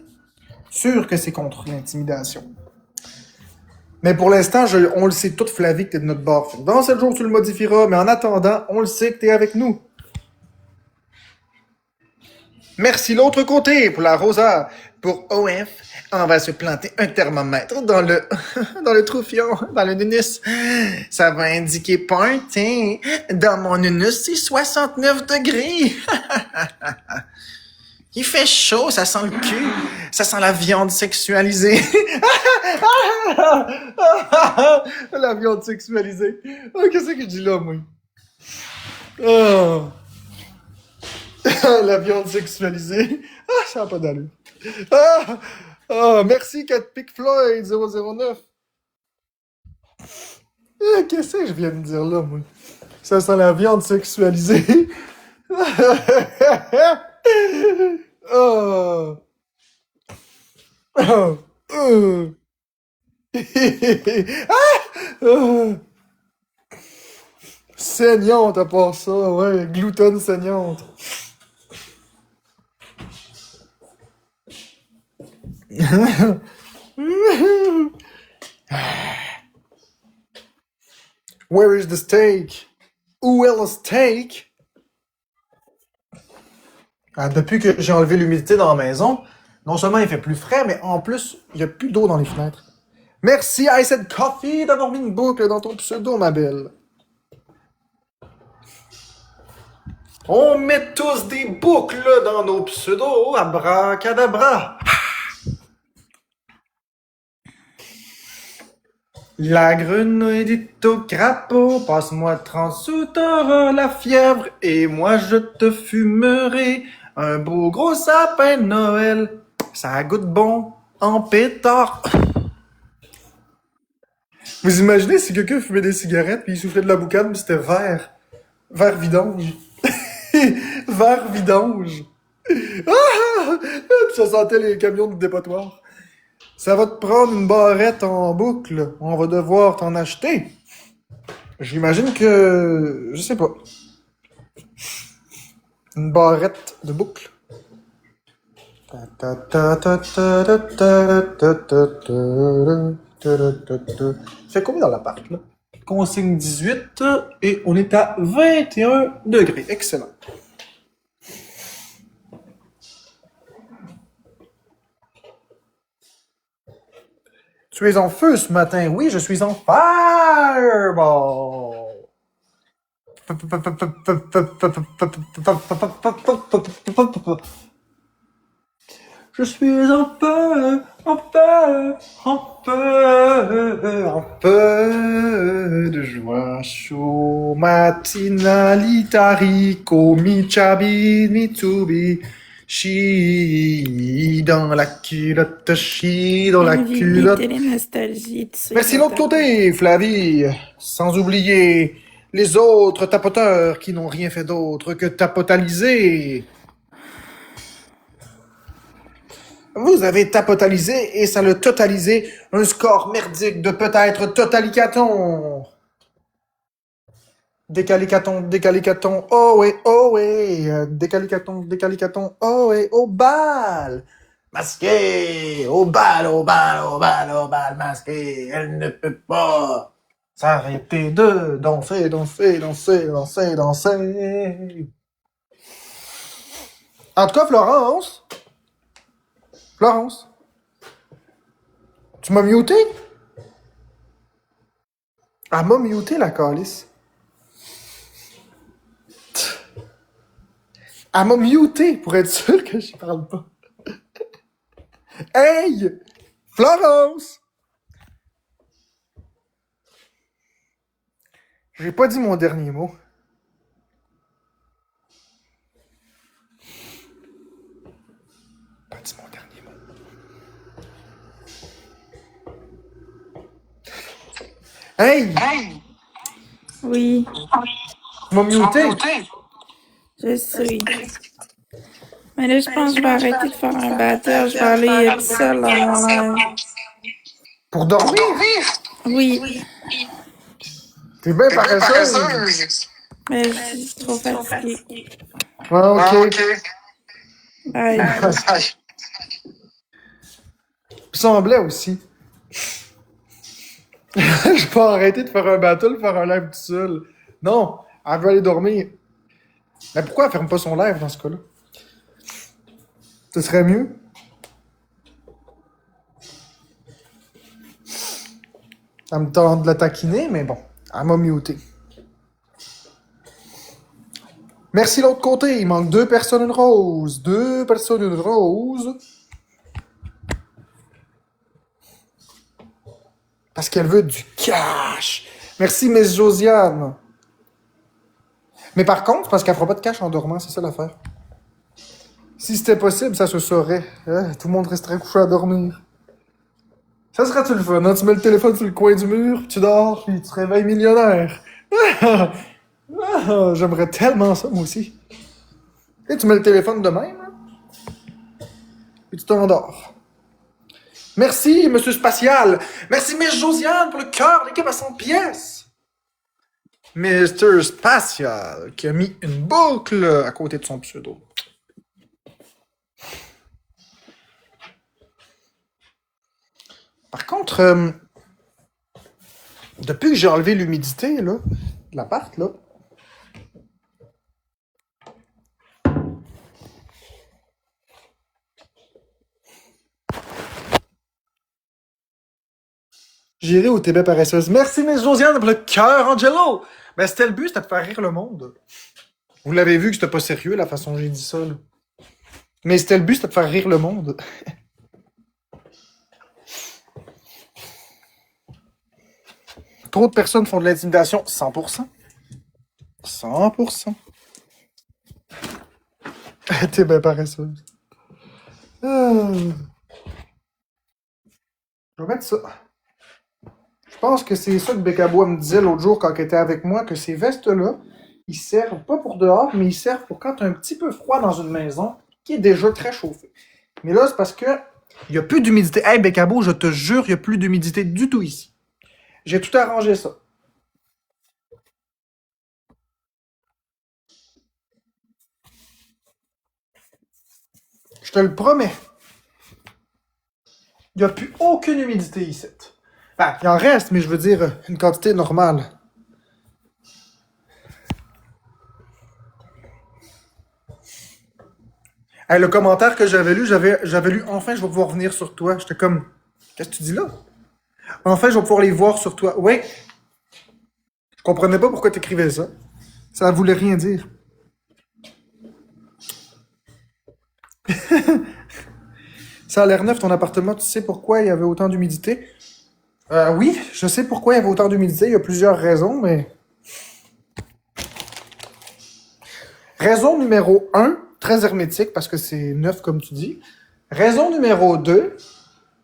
sûr que c'est contre l'intimidation. Mais pour l'instant, on le sait tout, Flavie, que t'es de notre bord. Dans 7 jours, tu le modifieras. Mais en attendant, on le sait que t'es avec nous. Merci l'autre côté pour la rosa. Pour OF, on va se planter un thermomètre dans le dans le troufion, dans le nunus. Ça va indiquer party. Dans mon nunus, c'est 69 degrés. Il fait chaud, ça sent le cul. Ça sent la viande sexualisée. La viande sexualisée. Oh, qu'est-ce que je dis là, moi? Oh. La viande sexualisée. Ah, ça n'a pas d'allure. Ah, ah, merci 4 Pink Floyd 009. Ah, qu'est-ce que je viens de dire là, moi? Ça sent la viande sexualisée. Oh. Oh. Oh. Ah. Saignante à part ça, ouais, gluten saignante. Where is the steak? Où est le steak? Ah, depuis que j'ai enlevé l'humidité dans la maison, non seulement il fait plus frais, mais en plus, il n'y a plus d'eau dans les fenêtres. Merci Ice and Coffee d'avoir mis une boucle dans ton pseudo, ma belle. On met tous des boucles dans nos pseudos, abracadabra. La grenouille dit au crapaud, passe-moi 30 sous, t'auras la fièvre, et moi je te fumerai un beau gros sapin de Noël. Ça goûte bon en pétard. Vous imaginez si quelqu'un fumait des cigarettes puis il soufflait de la boucane puis c'était vert. Vert vidange. Vert vidange. Ah! Puis ça sentait les camions de dépotoir. Ça va te prendre une barrette en boucle. On va devoir t'en acheter. J'imagine que... Je sais pas. Une barrette de boucle. C'est combien dans l'appart, là? Consigne 18 et on est à 21 degrés. Excellent. Tu es en feu ce matin. Oui, je suis en fireball. Je suis en feu, en feu, en feu, en feu de joie chaud matinalitari komi chabi mitsubi chi dans la culotte, chi dans la culotte. Les nostalgies, tu sais. Merci l'autre côté, Flavie. Sans oublier les autres tapoteurs qui n'ont rien fait d'autre que tapotaliser. Vous avez tapotalisé et ça l'a totalisé un score merdique de peut-être totalicaton. Décalicaton, oh ouais, décalicaton, oh ouais, au bal. Masqué, au bal, masqué, elle ne peut pas s'arrêter de danser. En tout cas, Florence, tu m'as muté? Elle m'a muté, la calice. Elle m'a muté pour être sûr que je parle pas. Hey! Florence! J'ai pas dit mon dernier mot. Pas dit mon dernier mot. Hey! Oui, Tu m'as muté? je sais. Mais là, je pense que je vais arrêter de faire un batteur. Je vais aller tout seul dans mon live. Pour dormir? Oui, T'es bien paresseuse. mais je suis trop fatiguée. Ah, ok. Bye. Il semblait aussi. Je vais pas arrêter de faire un battle, faire un live tout seul. Non, elle veut aller dormir. Mais pourquoi elle ferme pas son live dans ce cas-là? Ce serait mieux. Elle me tente de la taquiner, mais bon, elle m'a muté. Merci l'autre côté, il manque 2 personnes une rose. 2 personnes une rose. Parce qu'elle veut du cash. Merci Miss Josiane. Mais par contre, parce qu'elle fera pas de cash en dormant, c'est ça l'affaire. Si c'était possible, ça se saurait. Tout le monde resterait couché à dormir. Ça serait-tu le fun, hein? Tu mets le téléphone sur le coin du mur, tu dors, puis tu te réveilles millionnaire. J'aimerais tellement ça, moi aussi. Et tu mets le téléphone de même, hein? Puis tu t'endors. Merci, Monsieur Spatial. Merci, Miss Josiane, pour le cœur, l'équipe à 100 pièces. Mr. Spatial, qui a mis une boucle à côté de son pseudo. Par contre, depuis que j'ai enlevé l'humidité, là, de l'appart, là, j'irai au Tibet paresseuse. Merci, Miss Josiane, pour le cœur, Angelo! Ben, c'était le but, c'était de faire rire le monde. Vous l'avez vu que c'était pas sérieux, la façon dont j'ai dit ça, là. Mais c'était le but, c'était de faire rire le monde. Trop de personnes font de l'intimidation. 100%. 100%. T'es bien paresseuse. Je vais mettre ça. Je pense que c'est ça que Bécabo me disait l'autre jour quand elle était avec moi, que ces vestes-là, ils servent pas pour dehors, mais ils servent pour quand t'as un petit peu froid dans une maison qui est déjà très chauffée. Mais là, c'est parce que il n'y a plus d'humidité. Hey, Bécabo, je te jure, il n'y a plus d'humidité du tout ici. J'ai tout arrangé ça. Je te le promets. Il n'y a plus aucune humidité ici. Enfin, il en reste, mais je veux dire une quantité normale. Hey, le commentaire que j'avais lu, j'avais lu enfin je vais pouvoir venir sur toi. J'étais comme qu'est-ce que tu dis là? Enfin je vais pouvoir les voir sur toi. Ouais. Je comprenais pas pourquoi tu écrivais ça. Ça voulait rien dire. Ça a l'air neuf ton appartement, tu sais pourquoi il y avait autant d'humidité? Oui, je sais pourquoi il y avait autant d'humidité, il y a plusieurs raisons, mais... Raison numéro 1, très hermétique, parce que c'est neuf comme tu dis. Raison numéro 2,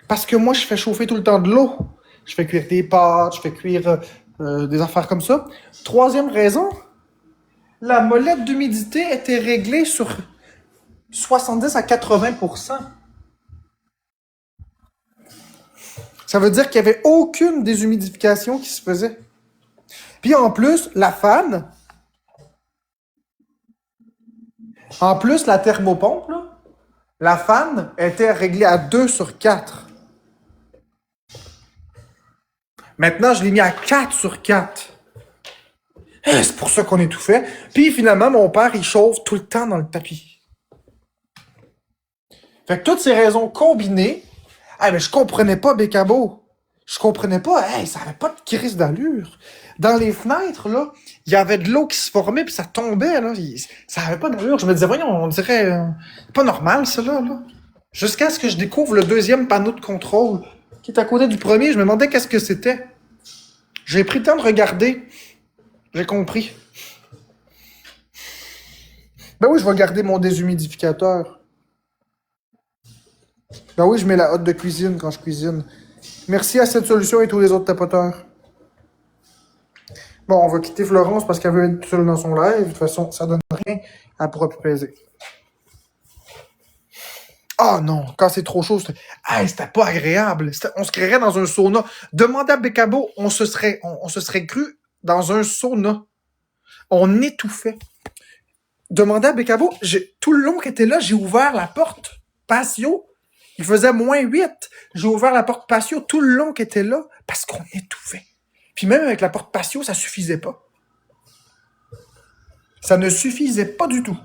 parce que moi je fais chauffer tout le temps de l'eau. Je fais cuire des pâtes, je fais cuire des affaires comme ça. Troisième raison, la molette d'humidité était réglée sur 70 à 80%. Ça veut dire qu'il n'y avait aucune déshumidification qui se faisait. Puis en plus, la fan, en plus la thermopompe, là, la fan était réglée à 2 sur 4. Maintenant, je l'ai mis à 4 sur 4. C'est pour ça qu'on est tout fait. Puis finalement, mon père, il chauffe tout le temps dans le tapis. Fait que toutes ces raisons combinées, mais je comprenais pas Bécabo. Je comprenais pas, ça avait pas de crise d'allure. Dans les fenêtres, là, il y avait de l'eau qui se formait puis ça tombait, là. Ça avait pas d'allure. Je me disais, voyons, on dirait pas normal, ça, là. Jusqu'à ce que je découvre le deuxième panneau de contrôle qui est à côté du premier. Je me demandais qu'est-ce que c'était. J'ai pris le temps de regarder. J'ai compris. Ben oui, je vais garder mon déshumidificateur. Ben oui, je mets la hotte de cuisine quand je cuisine. Merci à cette solution et tous les autres tapoteurs. Bon, on va quitter Florence parce qu'elle veut être seule dans son live. De toute façon, ça donne rien. Elle pourra plus peser. Ah non, quand c'est trop chaud, c'était pas agréable. On se créerait dans un sauna. Demandez à Bécabo, on se serait cru dans un sauna. On étouffait. Demandez à Bécabo, tout le long qu'elle était là, j'ai ouvert la porte patio. Il faisait -8. J'ai ouvert la porte patio tout le long qu'elle était là parce qu'on étouffait. Puis même avec la porte patio, ça suffisait pas. Ça ne suffisait pas du tout.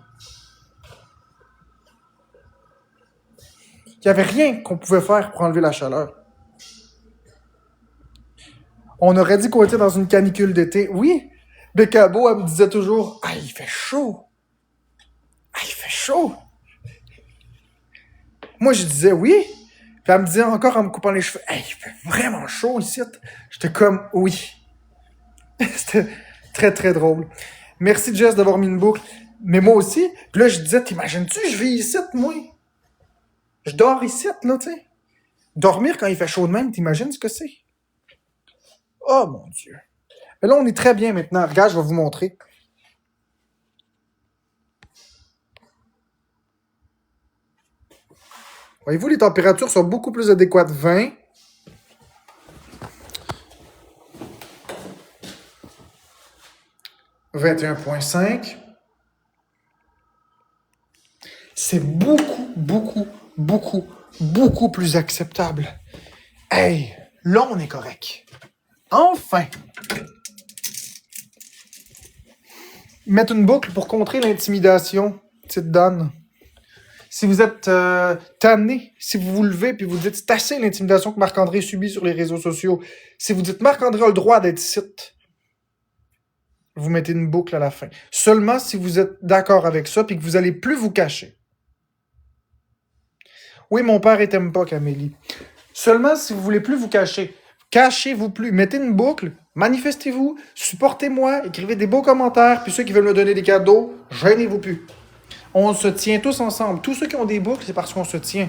Il n'y avait rien qu'on pouvait faire pour enlever la chaleur. On aurait dit qu'on était dans une canicule d'été. Oui, Bécabo, elle me disait toujours « Ah, il fait chaud! Ah, il fait chaud! » Moi, je disais « Oui! » Puis elle me disait encore en me coupant les cheveux « Hey, il fait vraiment chaud ici! » J'étais comme « Oui! » C'était très, très drôle. Merci, Jess, d'avoir mis une boucle. Mais moi aussi. Puis là, je disais « T'imagines-tu, je vis ici, moi? Je dors ici, là, tu sais. Dormir quand il fait chaud de même, t'imagines ce que c'est? Oh, mon Dieu. Mais là, on est très bien maintenant. Regarde, je vais vous montrer. Voyez-vous, les températures sont beaucoup plus adéquates. 20. « 21,5. » C'est beaucoup, beaucoup, beaucoup, beaucoup plus acceptable. Hey, là, on est correct. Enfin! Mettre une boucle pour contrer l'intimidation, petite Dame. Si vous êtes tanné, si vous vous levez puis vous dites c'est assez l'intimidation que Marc-André subit sur les réseaux sociaux, si vous dites Marc-André a le droit d'être ici, vous mettez une boucle à la fin. Seulement si vous êtes d'accord avec ça puis que vous allez plus vous cacher. Oui, mon père il t'aime pas, Camélie. Seulement si vous voulez plus vous cacher. Cachez-vous plus. Mettez une boucle, manifestez-vous, supportez-moi, écrivez des beaux commentaires, puis ceux qui veulent me donner des cadeaux, gênez-vous plus. On se tient tous ensemble. Tous ceux qui ont des boucles, c'est parce qu'on se tient.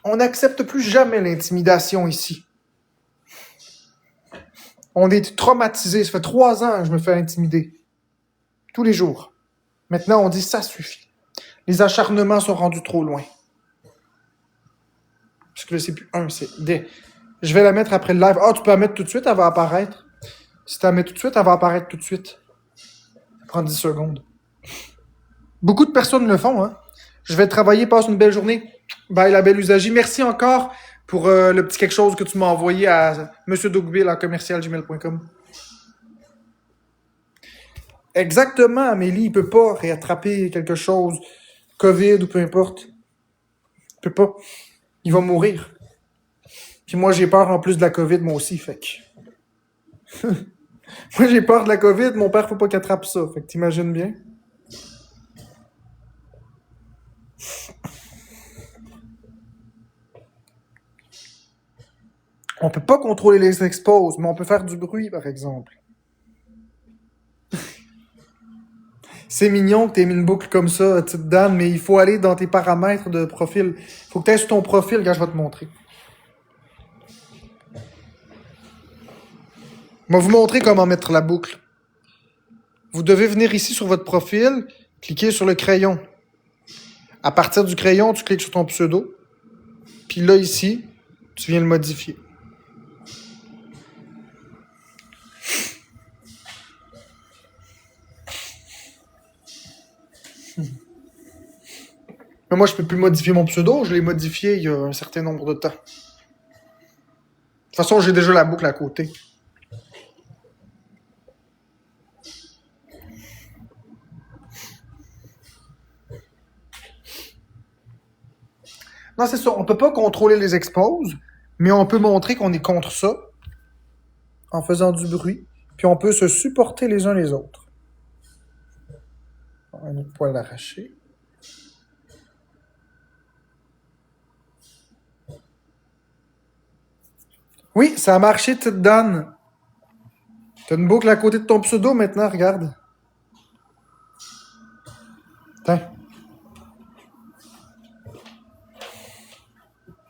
On n'accepte plus jamais l'intimidation ici. On est traumatisés. Ça fait 3 ans que je me fais intimider. Tous les jours. Maintenant, on dit ça suffit. Les acharnements sont rendus trop loin. Parce que là, c'est plus un, c'est des. Je vais la mettre après le live. Ah, tu peux la mettre tout de suite, elle va apparaître. Si tu la mets tout de suite, elle va apparaître tout de suite. Ça prend 10 secondes. Beaucoup de personnes le font, hein. Je vais travailler, passe une belle journée. Bye la belle usagie. Merci encore pour le petit quelque chose que tu m'as envoyé à monsieurdogville@commercialgmail.com. Exactement, Amélie, il peut pas réattraper quelque chose, COVID ou peu importe. Il peut pas. Il va mourir. Puis moi, j'ai peur en plus de la COVID, moi aussi, fait que... Moi, j'ai peur de la COVID, mon père, faut pas qu'il attrape ça. Fait que t'imagines bien. On peut pas contrôler les exposes, mais on peut faire du bruit, par exemple. C'est mignon que t'aies mis une boucle comme ça, petite Dan, mais il faut aller dans tes paramètres de profil. Faut que t'ailles sur ton profil quand je vais te montrer. Je vais vous montrer comment mettre la boucle. Vous devez venir ici sur votre profil, cliquer sur le crayon. À partir du crayon, tu cliques sur ton pseudo. Puis là, ici, tu viens le modifier. Mais moi, je peux plus modifier mon pseudo. Je l'ai modifié il y a un certain nombre de temps. De toute façon, j'ai déjà la boucle à côté. Non, c'est ça. On peut pas contrôler les exposes, mais on peut montrer qu'on est contre ça en faisant du bruit. Puis on peut se supporter les uns les autres. Un autre poil arraché. Oui, ça a marché, petite Dan. T'as une boucle à côté de ton pseudo maintenant, regarde. Tiens.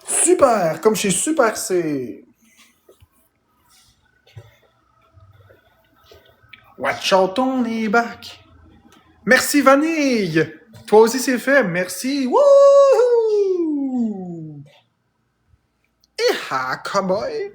Super! Comme chez Super C. Watch out, on est back. Merci, Vanille! Toi aussi, c'est fait. Merci. Wouhou! Iha, cowboy!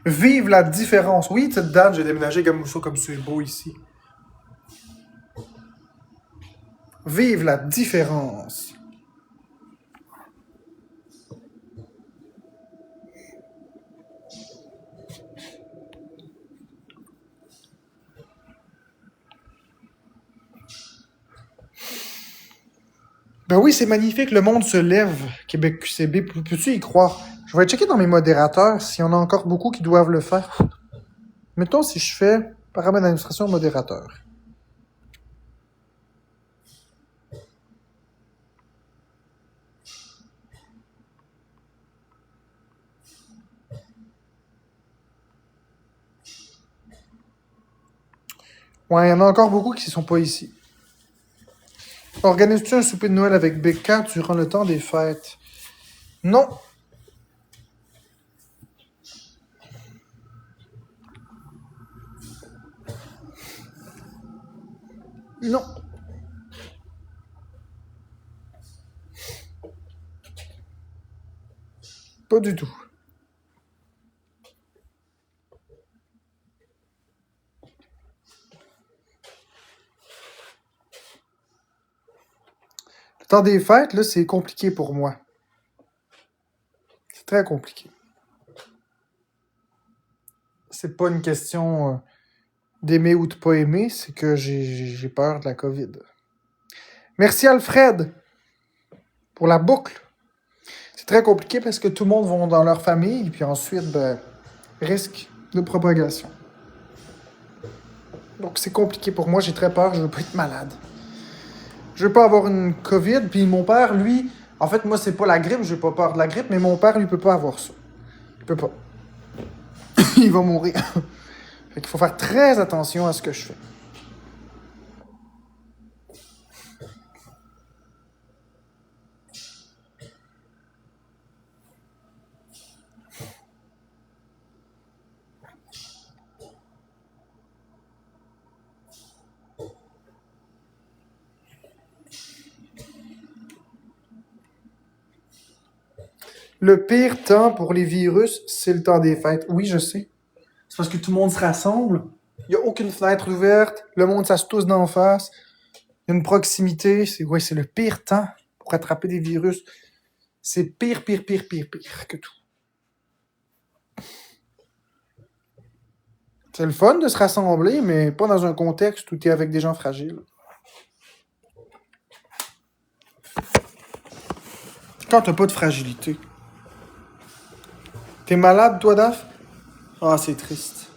Vive la différence. Oui, cette date, j'ai déménagé comme ça, comme c'est beau ici. Vive la différence. Ben oui, c'est magnifique, le monde se lève, Québec QCB. Peux-tu y croire? Je vais checker dans mes modérateurs s'il y en a encore beaucoup qui doivent le faire. Mettons si je fais paramètres d'administration modérateur. Ouais, il y en a encore beaucoup qui ne sont pas ici. Organises-tu un souper de Noël avec Big Cat durant le temps des fêtes? Non. Non. Pas du tout. Le temps des fêtes, là, c'est compliqué pour moi. C'est très compliqué. C'est pas une question d'aimer ou de pas aimer, c'est que j'ai peur de la COVID. Merci Alfred pour la boucle. C'est très compliqué parce que tout le monde va dans leur famille, puis ensuite, ben, risque de propagation. Donc c'est compliqué pour moi, j'ai très peur, je veux pas être malade. Je veux pas avoir une COVID. Puis mon père, lui, en fait, moi, c'est pas la grippe. J'ai pas peur de la grippe, mais mon père, lui, peut pas avoir ça. Il peut pas. Il va mourir. Fait qu'il faut faire très attention à ce que je fais. Le pire temps pour les virus, c'est le temps des fêtes. Oui, je sais. C'est parce que tout le monde se rassemble. Il n'y a aucune fenêtre ouverte. Le monde, ça se tousse d'en face. Il y a une proximité. C'est le pire temps pour attraper des virus. C'est pire que tout. C'est le fun de se rassembler, mais pas dans un contexte où tu es avec des gens fragiles. Quand t'as pas de fragilité. T'es malade, toi, Daph? Ah, c'est triste.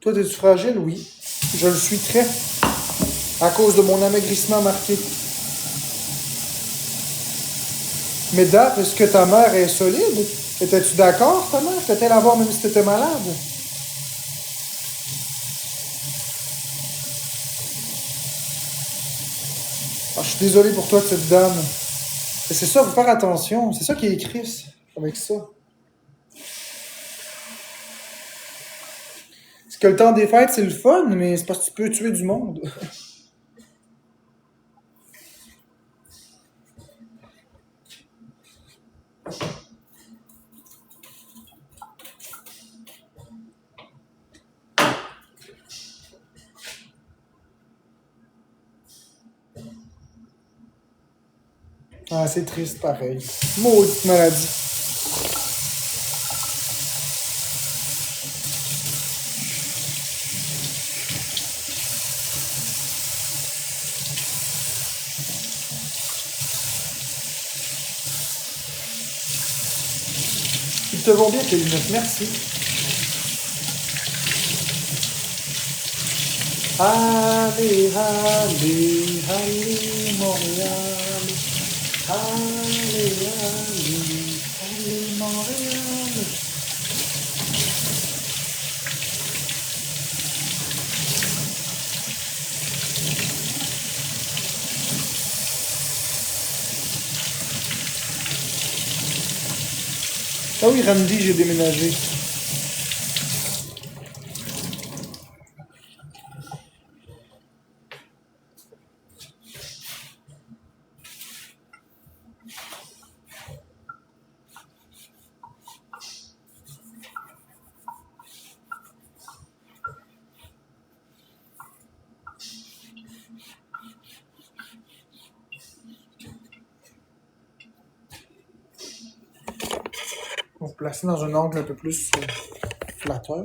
Toi, t'es-tu fragile? Oui. Je le suis très. À cause de mon amaigrissement marqué. Mais Daph, est-ce que ta mère est solide? Étais-tu d'accord, ta mère? T'étais la voir même si t'étais malade? Ah, je suis désolé pour toi, cette dame. Mais c'est ça, faut faire attention. C'est ça qui est écrit avec ça. Parce que le temps des fêtes, c'est le fun, mais c'est parce que tu peux tuer du monde. Ah, c'est triste pareil. Maudite maladie. Ils te vont bien tes lunettes, merci. Allez, allez, allez, Montréal. Allez, allez, allez, Montréal. Ah oui, Randy, j'ai déménagé. On va placer dans un angle un peu plus flatteur.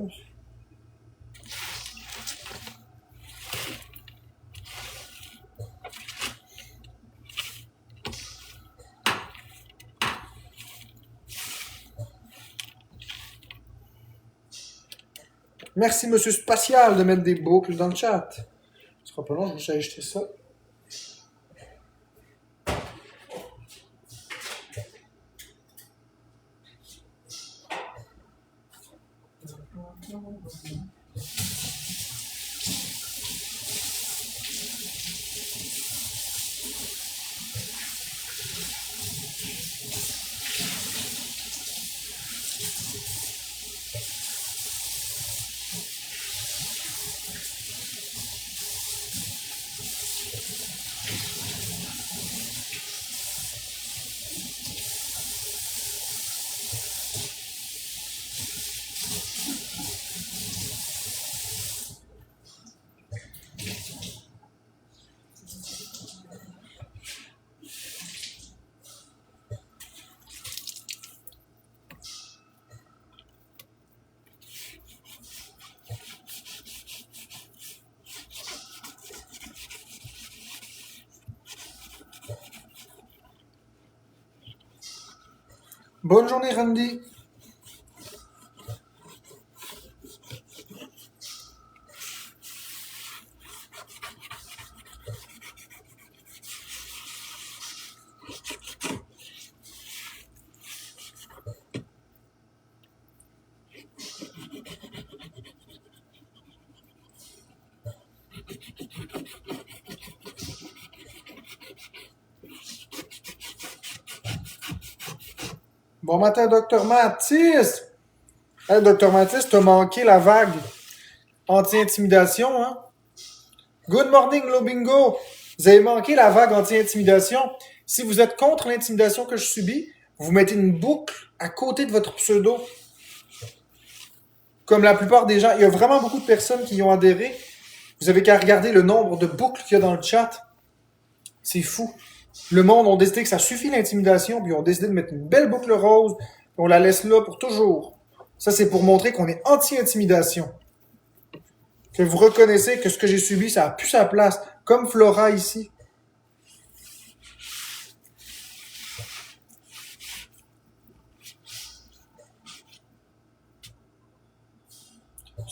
Merci, Monsieur Spatial, de mettre des boucles dans le chat. Ce sera pas long, je vais juste aller acheter ça. Bonne journée, Randy. Bon matin, Dr. Mathis. Hey, Dr. Mathis, t'as manqué la vague anti-intimidation, hein? Good morning, Lobingo. Vous avez manqué la vague anti-intimidation. Si vous êtes contre l'intimidation que je subis, vous mettez une boucle à côté de votre pseudo. Comme la plupart des gens, il y a vraiment beaucoup de personnes qui y ont adhéré. Vous avez qu'à regarder le nombre de boucles qu'il y a dans le chat. C'est fou. Le monde a décidé que ça suffit l'intimidation, puis ils ont décidé de mettre une belle boucle rose, puis on la laisse là pour toujours. Ça, c'est pour montrer qu'on est anti-intimidation. Que vous reconnaissez que ce que j'ai subi, ça a plus sa place. Comme Flora ici.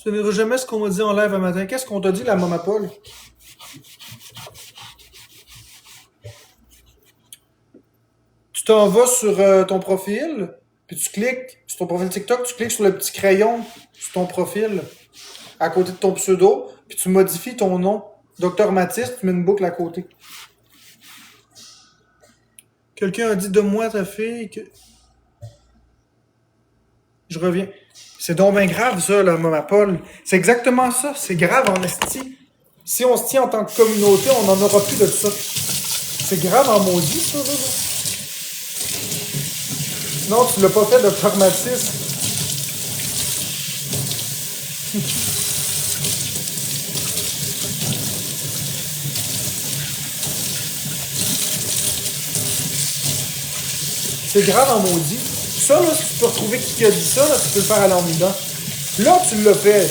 Tu ne verras jamais ce qu'on m'a dit en live un matin. Qu'est-ce qu'on t'a dit, la maman Paul? Tu t'en vas sur ton profil, puis tu cliques sur ton profil TikTok, tu cliques sur le petit crayon sur ton profil, à côté de ton pseudo, puis tu modifies ton nom. Dr. Mathis, tu mets une boucle à côté. Quelqu'un a dit de moi ta fille que... Je reviens. C'est donc bien grave, ça, là, maman Paul. C'est exactement ça. C'est grave en esti. Si on se tient en tant que communauté, on n'en aura plus de ça. C'est grave en maudit, ça, là. Non, tu l'as pas fait, Dr. Mathis. C'est grave en maudit. Ça, là, si tu peux retrouver qui a dit ça, là, tu peux le faire à l'ennuyant. Là, tu l'as fait.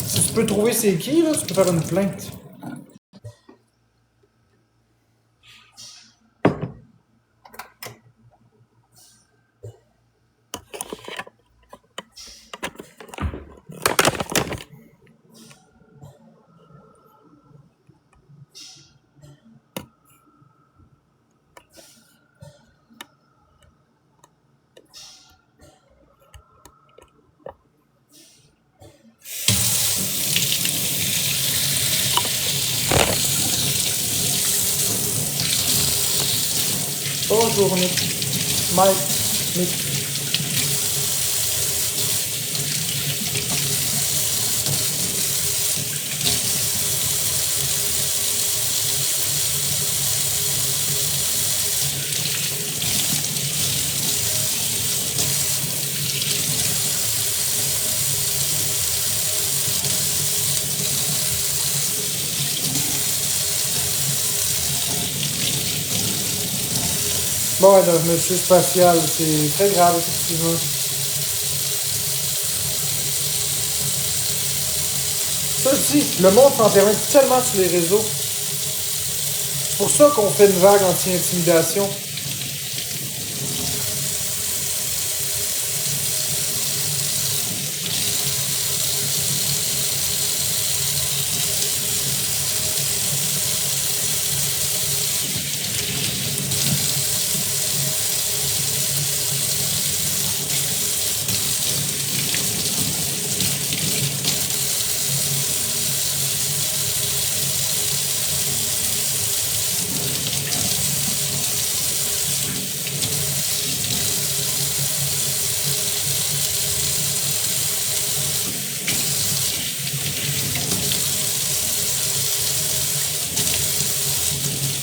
Si tu peux trouver c'est qui, là, tu peux faire une plainte. Bonjour, Nick. Mike. Nick. Bon, alors, monsieur Spatial, c'est très grave, effectivement. Ça aussi, le monde s'en permet tellement sur les réseaux. C'est pour ça qu'on fait une vague anti-intimidation.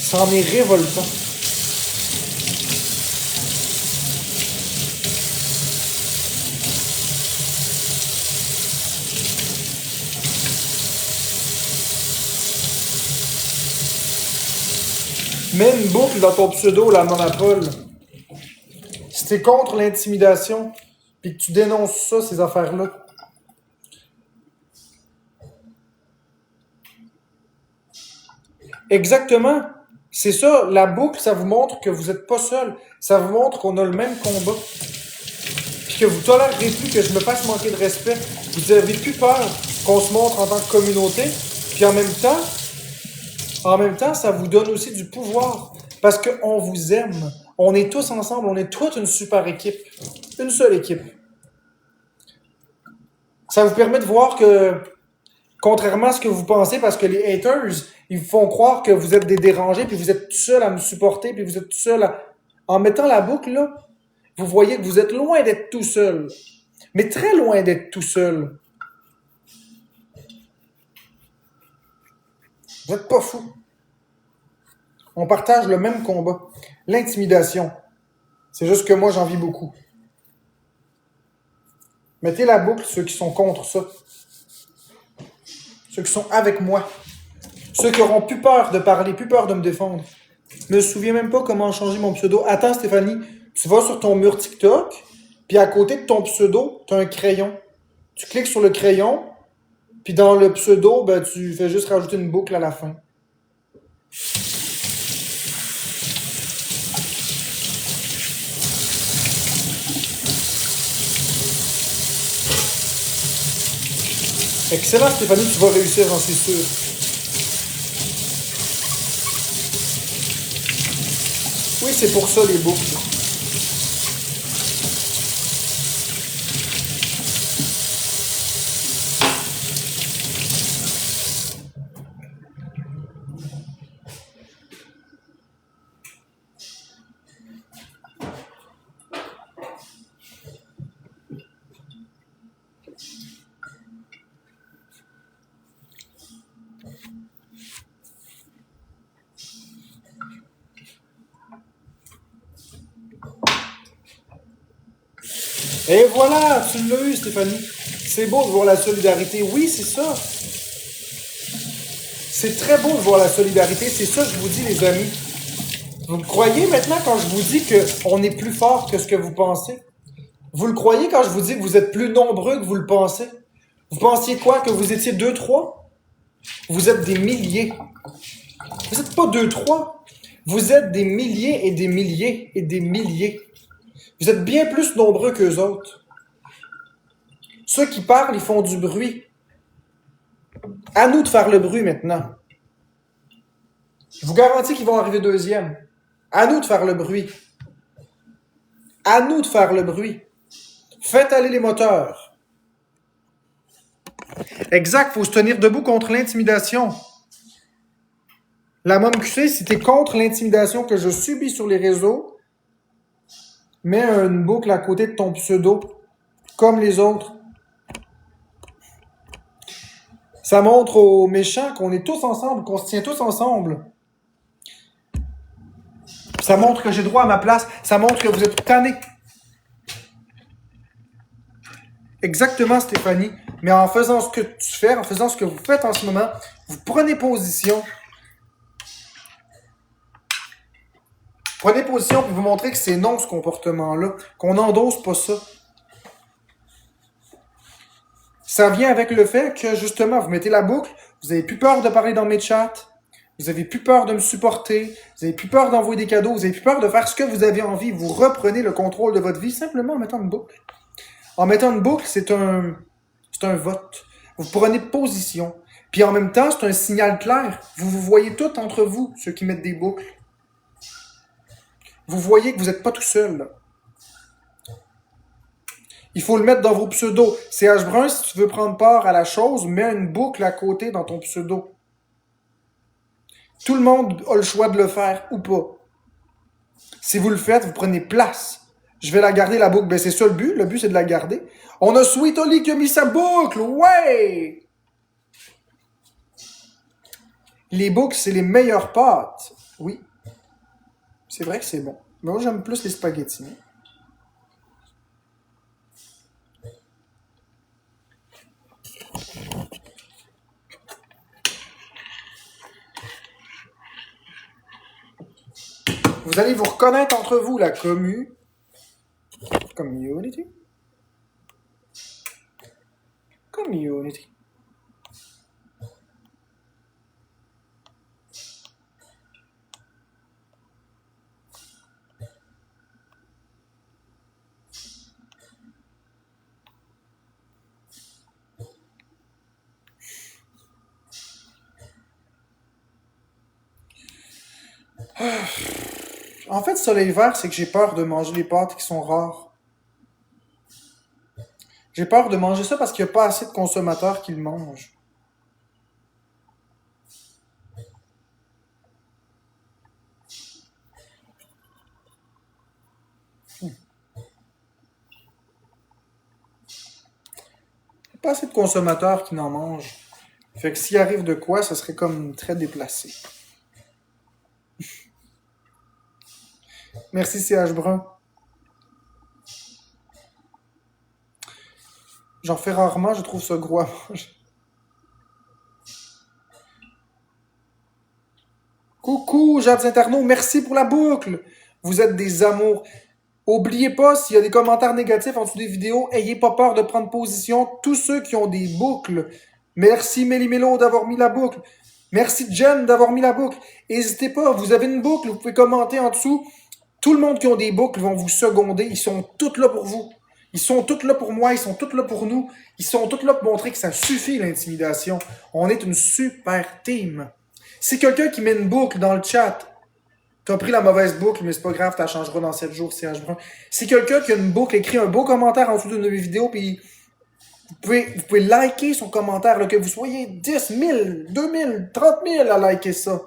Ça en est révoltant. Mets une boucle dans ton pseudo, la monopole. Si t'es contre l'intimidation, puis que tu dénonces ça, ces affaires-là. Exactement. C'est ça, la boucle, ça vous montre que vous n'êtes pas seul. Ça vous montre qu'on a le même combat. Puis que vous tolérerez plus que je me fasse manquer de respect. Vous avez plus peur qu'on se montre en tant que communauté. Puis en même temps, ça vous donne aussi du pouvoir. Parce qu'on vous aime. On est tous ensemble. On est toute une super équipe. Une seule équipe. Ça vous permet de voir que, contrairement à ce que vous pensez, parce que les haters, ils vous font croire que vous êtes des dérangés, puis vous êtes tout seul à me supporter, puis vous êtes tout seul à... En mettant la boucle, là, vous voyez que vous êtes loin d'être tout seul. Mais très loin d'être tout seul. Vous n'êtes pas fou. On partage le même combat. L'intimidation. C'est juste que moi, j'en vis beaucoup. Mettez la boucle, ceux qui sont contre ça. Ceux qui sont avec moi. Ceux qui auront plus peur de parler, plus peur de me défendre. Je me souviens même pas comment changer mon pseudo. Attends, Stéphanie, tu vas sur ton mur TikTok, puis à côté de ton pseudo, tu as un crayon. Tu cliques sur le crayon, puis dans le pseudo, ben, tu fais juste rajouter une boucle à la fin. Excellent, Stéphanie, tu vas réussir, j'en suis sûr. Oui, c'est pour ça les boucles. Et voilà, tu l'as eu, Stéphanie. C'est beau de voir la solidarité. Oui, c'est ça. C'est très beau de voir la solidarité. C'est ça que je vous dis, les amis. Vous me croyez maintenant quand je vous dis qu'on est plus fort que ce que vous pensez? Vous le croyez quand je vous dis que vous êtes plus nombreux que vous le pensez? Vous pensiez quoi? Que vous étiez 2-3? Vous êtes des milliers. Vous n'êtes pas 2-3. Vous êtes des milliers et des milliers et des milliers. Vous êtes bien plus nombreux qu'eux autres. Ceux qui parlent, ils font du bruit. À nous de faire le bruit maintenant. Je vous garantis qu'ils vont arriver deuxième. À nous de faire le bruit. À nous de faire le bruit. Faites aller les moteurs. Exact, faut se tenir debout contre l'intimidation. La MOMQC, si t'es contre l'intimidation que je subis sur les réseaux, mets une boucle à côté de ton pseudo, comme les autres. Ça montre aux méchants qu'on est tous ensemble, qu'on se tient tous ensemble. Ça montre que j'ai droit à ma place. Ça montre que vous êtes tannés. Exactement, Stéphanie. Mais en faisant ce que tu fais, en faisant ce que vous faites en ce moment, vous prenez position. Prenez position pour vous montrer que c'est non ce comportement-là, qu'on n'endosse pas ça. Ça vient avec le fait que, justement, vous mettez la boucle, vous avez plus peur de parler dans mes chats, vous avez plus peur de me supporter, vous avez plus peur d'envoyer des cadeaux, vous avez plus peur de faire ce que vous avez envie. Vous reprenez le contrôle de votre vie simplement en mettant une boucle. En mettant une boucle, c'est un vote. Vous prenez position. Puis en même temps, c'est un signal clair. Vous vous voyez tous entre vous, ceux qui mettent des boucles. Vous voyez que vous n'êtes pas tout seul, là. Il faut le mettre dans vos pseudos. CH Brun, si tu veux prendre part à la chose, mets une boucle à côté dans ton pseudo. Tout le monde a le choix de le faire ou pas. Si vous le faites, vous prenez place. Je vais la garder, la boucle. Ben, c'est ça le but. Le but, c'est de la garder. On a Sweet Oli qui a mis sa boucle. Ouais! Les boucles, c'est les meilleures pâtes. Oui. C'est vrai que c'est bon. Mais moi, j'aime plus les spaghettis. Vous allez vous reconnaître entre vous, la community. Community. En fait, soleil vert, c'est que j'ai peur de manger les pâtes qui sont rares. J'ai peur de manger ça parce qu'il n'y a pas assez de consommateurs qui le mangent. Il n'y a pas assez de consommateurs qui n'en mangent. Fait que s'il arrive de quoi, ça serait comme très déplacé. Merci CH Brun. J'en fais rarement, je trouve ça gros à manger. Coucou, Jades Internautes, merci pour la boucle. Vous êtes des amours. Oubliez pas, s'il y a des commentaires négatifs en dessous des vidéos, ayez pas peur de prendre position. Tous ceux qui ont des boucles. Merci Méli-Mélo d'avoir mis la boucle. Merci Jen d'avoir mis la boucle. N'hésitez pas, vous avez une boucle, vous pouvez commenter en dessous. Tout le monde qui ont des boucles vont vous seconder. Ils sont tous là pour vous. Ils sont tous là pour moi, ils sont tous là pour nous. Ils sont tous là pour montrer que ça suffit l'intimidation. On est une super team. Si quelqu'un qui met une boucle dans le chat, t'as pris la mauvaise boucle, mais c'est pas grave, t'as changeras dans 7 jours, CH Brun. Si quelqu'un qui a une boucle écrit un beau commentaire en dessous d'une de mes vidéos, puis vous pouvez liker son commentaire, là, que vous soyez 10 000, 2 000, 30 000 à liker ça.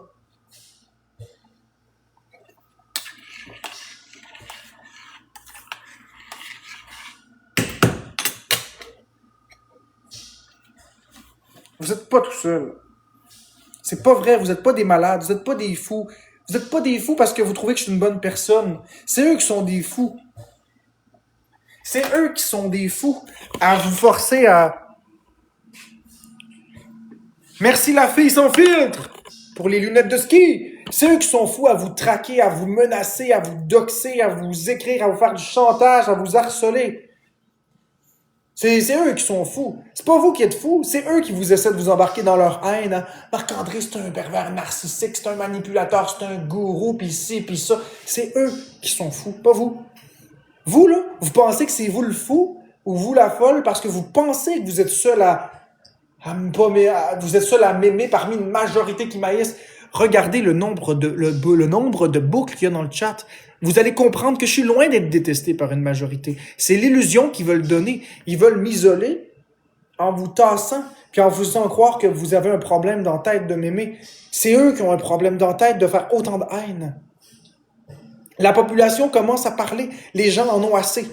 Vous n'êtes pas tout seul. C'est pas vrai, vous n'êtes pas des malades, vous n'êtes pas des fous. Vous n'êtes pas des fous parce que vous trouvez que je suis une bonne personne. C'est eux qui sont des fous. C'est eux qui sont des fous à vous forcer à... Merci la fille sans filtre pour les lunettes de ski. C'est eux qui sont fous à vous traquer, à vous menacer, à vous doxer, à vous écrire, à vous faire du chantage, à vous harceler. C'est eux qui sont fous. C'est pas vous qui êtes fous, c'est eux qui vous essaient de vous embarquer dans leur haine. Hein. Marc-André, c'est un pervers narcissique, c'est un manipulateur, c'est un gourou, pis ci, pis ça. C'est eux qui sont fous, pas vous. Vous, là, vous pensez que c'est vous le fou ou vous la folle parce que vous pensez que vous êtes seul vous êtes seul à m'aimer parmi une majorité qui m'haïssent. Regardez le nombre de boucles qu'il y a dans le chat. Vous allez comprendre que je suis loin d'être détesté par une majorité. C'est l'illusion qu'ils veulent donner. Ils veulent m'isoler en vous tassant puis en vous faisant croire que vous avez un problème dans la tête de m'aimer. C'est eux qui ont un problème dans la tête de faire autant de haine. La population commence à parler. Les gens en ont assez.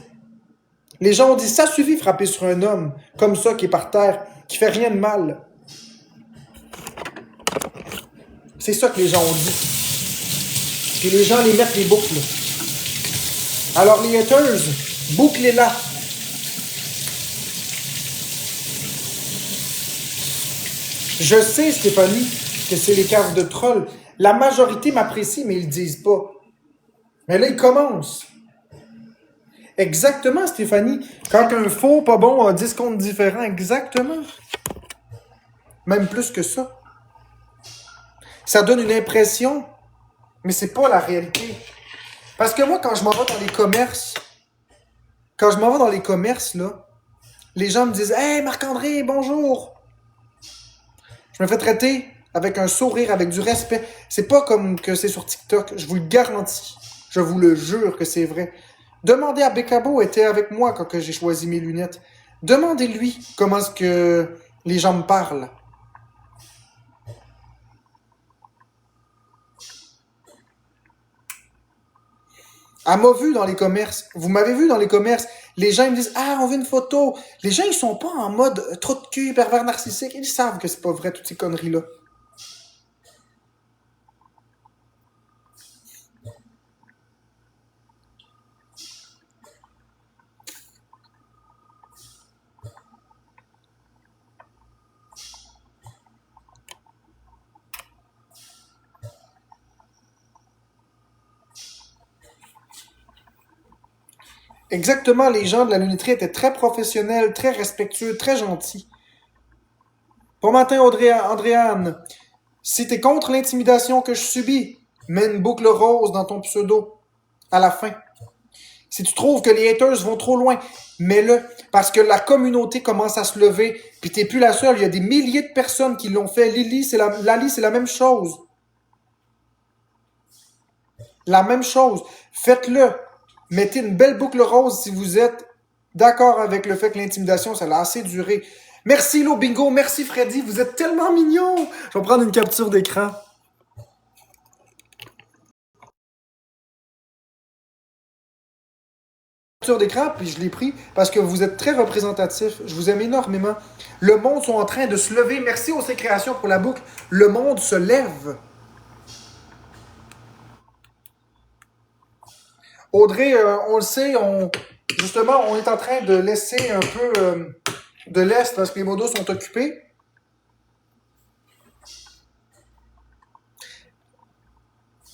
Les gens ont dit, ça suffit frapper sur un homme comme ça qui est par terre, qui fait rien de mal. C'est ça que les gens ont dit. Puis les gens les mettent les boucles. Alors les haters, bouclez-la. Je sais, Stéphanie, que c'est les caves de trolls. La majorité m'apprécie, mais ils le disent pas. Mais là, ils commencent. Exactement, Stéphanie. Quand un faux pas bon a 10 comptes différents, exactement. Même plus que ça. Ça donne une impression, mais c'est pas la réalité. Parce que moi, quand je m'en vais dans les commerces, là, les gens me disent « Hey, Marc-André, bonjour! » Je me fais traiter avec un sourire, avec du respect. C'est pas comme que c'est sur TikTok. Je vous le garantis. Je vous le jure que c'est vrai. Demandez à Bécabo, était avec moi quand j'ai choisi mes lunettes. Demandez-lui comment est-ce que les gens me parlent. Elle m'a vu dans les commerces. Vous m'avez vu dans les commerces. Les gens ils me disent « Ah, on veut une photo. » Les gens, ils sont pas en mode trop de cul, pervers narcissique. Ils savent que c'est pas vrai, toutes ces conneries-là. Exactement, les gens de la lunetterie étaient très professionnels, très respectueux, très gentils. Bon matin, Andréane. Si t'es contre l'intimidation que je subis, mets une boucle rose dans ton pseudo à la fin. Si tu trouves que les haters vont trop loin, mets-le. Parce que la communauté commence à se lever, puis t'es plus la seule. Il y a des milliers de personnes qui l'ont fait. Lali, c'est la même chose. La même chose. Faites-le. Mettez une belle boucle rose si vous êtes d'accord avec le fait que l'intimidation, ça a assez duré. Merci Lo Bingo, merci Freddy, vous êtes tellement mignons. Je vais prendre une capture d'écran. D'écran, puis je l'ai pris parce que vous êtes très représentatif. Je vous aime énormément. Le monde sont en train de se lever. Merci aux créations pour la boucle. Le monde se lève. Audrey, on le sait, justement, on est en train de laisser un peu de l'est parce que les modos sont occupés.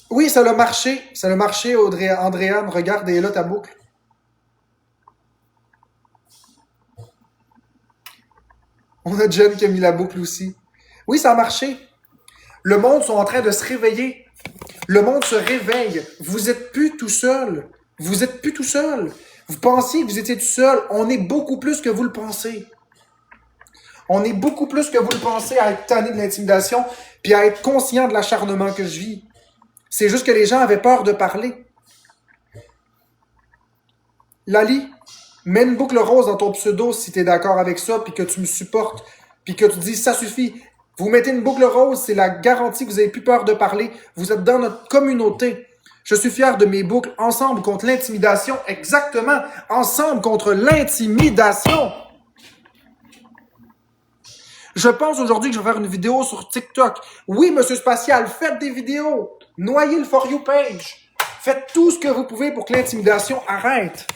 Oui, ça a marché. Ça a marché, Audrey. Andréane, regarde, et là ta boucle. On a Jen qui a mis la boucle aussi. Oui, ça a marché. Le monde sont en train de se réveiller. Le monde se réveille. Vous êtes plus tout seul. Vous êtes plus tout seul. Vous pensiez que vous étiez tout seul. On est beaucoup plus que vous le pensez. On est beaucoup plus que vous le pensez à être tanné de l'intimidation puis à être conscient de l'acharnement que je vis. C'est juste que les gens avaient peur de parler. Lali, mets une boucle rose dans ton pseudo si tu es d'accord avec ça, puis que tu me supportes, puis que tu dis ça suffit. Vous mettez une boucle rose, c'est la garantie que vous n'avez plus peur de parler. Vous êtes dans notre communauté. Je suis fier de mes boucles. Ensemble contre l'intimidation. Exactement. Ensemble contre l'intimidation. Je pense aujourd'hui que je vais faire une vidéo sur TikTok. Oui, Monsieur Spatial, faites des vidéos. Noyez le For You page. Faites tout ce que vous pouvez pour que l'intimidation arrête.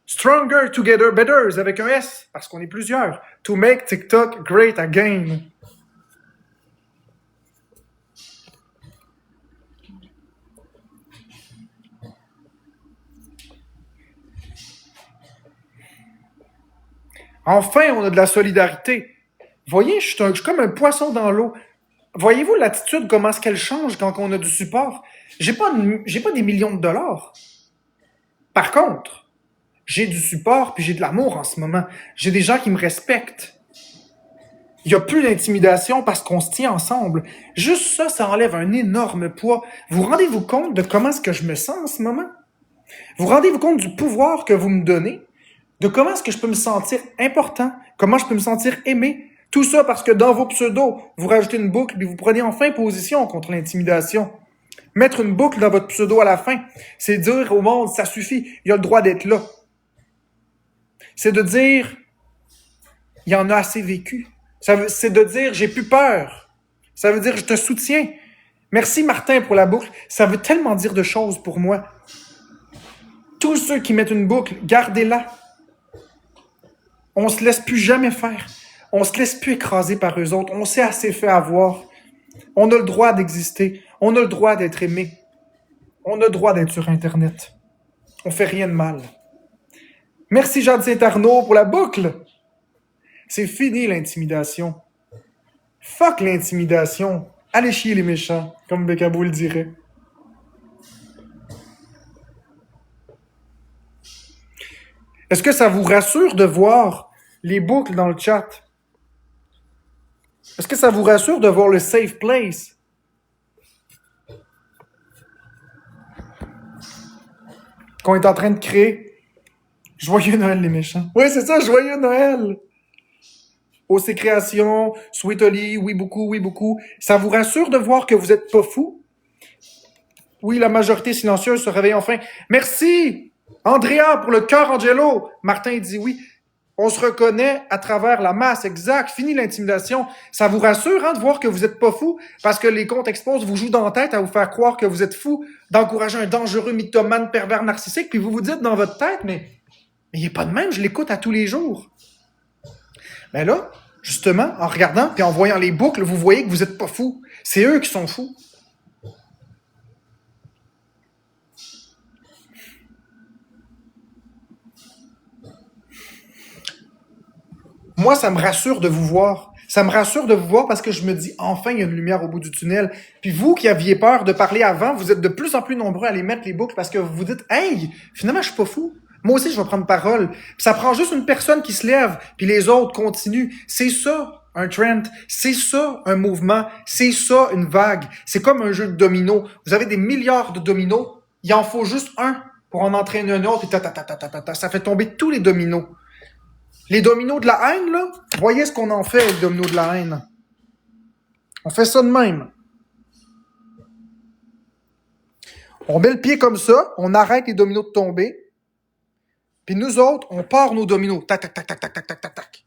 Stronger Together Better avec un S, parce qu'on est plusieurs. To make TikTok great again. Enfin, on a de la solidarité. Voyez, je suis comme un poisson dans l'eau. Voyez-vous l'attitude, comment est-ce qu'elle change quand on a du support? J'ai pas des millions de dollars. Par contre, j'ai du support puis j'ai de l'amour en ce moment. J'ai des gens qui me respectent. Il n'y a plus d'intimidation parce qu'on se tient ensemble. Juste ça, ça enlève un énorme poids. Vous rendez-vous compte de comment est-ce que je me sens en ce moment? Vous rendez-vous compte du pouvoir que vous me donnez? De comment est-ce que je peux me sentir important? Comment je peux me sentir aimé? Tout ça parce que dans vos pseudos, vous rajoutez une boucle et vous prenez enfin position contre l'intimidation. Mettre une boucle dans votre pseudo à la fin, c'est dire au monde, ça suffit, il y a le droit d'être là. C'est de dire, il y en a assez vécu. C'est de dire, j'ai plus peur. Ça veut dire, je te soutiens. Merci Martin pour la boucle. Ça veut tellement dire de choses pour moi. Tous ceux qui mettent une boucle, gardez-la. On se laisse plus jamais faire. On se laisse plus écraser par eux autres. On s'est assez fait avoir. On a le droit d'exister. On a le droit d'être aimé. On a le droit d'être sur Internet. On fait rien de mal. Merci Jean de Saint-Arnaud pour la boucle. C'est fini l'intimidation. Fuck l'intimidation. Allez chier les méchants, comme Bekabo le dirait. Est-ce que ça vous rassure de voir les boucles dans le chat? Est-ce que ça vous rassure de voir le safe place? Qu'on est en train de créer. Joyeux Noël, les méchants. Oui, c'est ça, joyeux Noël. OC Création, Sweet Oli, oui beaucoup. Ça vous rassure de voir que vous n'êtes pas fous? Oui, la majorité silencieuse se réveille enfin. Merci, Andrea, pour le cœur Angelo. Martin dit oui. On se reconnaît à travers la masse, exact. Fini l'intimidation. Ça vous rassure de voir que vous n'êtes pas fou parce que les comptes exposent vous jouent dans la tête à vous faire croire que vous êtes fou, d'encourager un dangereux mythomane pervers narcissique, puis vous vous dites dans votre tête, mais il n'est pas de même, je l'écoute à tous les jours. Mais là, justement, en regardant puis en voyant les boucles, vous voyez que vous n'êtes pas fou. C'est eux qui sont fous. Moi, ça me rassure de vous voir. Ça me rassure de vous voir parce que je me dis, enfin, il y a une lumière au bout du tunnel. Puis vous qui aviez peur de parler avant, vous êtes de plus en plus nombreux à les mettre les boucles parce que vous vous dites, hey, finalement, je suis pas fou. Moi aussi, je vais prendre parole. Puis ça prend juste une personne qui se lève, puis les autres continuent. C'est ça. un trend. C'est ça, un mouvement. C'est ça, une vague. C'est comme un jeu de dominos. Vous avez des milliards de dominos. Il en faut juste un pour en entraîner un autre. Et ça fait tomber tous les dominos. Les dominos de la haine, là, voyez ce qu'on en fait avec les dominos de la haine. On fait ça de même. On met le pied comme ça, on arrête les dominos de tomber. Puis nous autres, on part nos dominos. Tac, tac, tac, tac, tac, tac, tac, tac.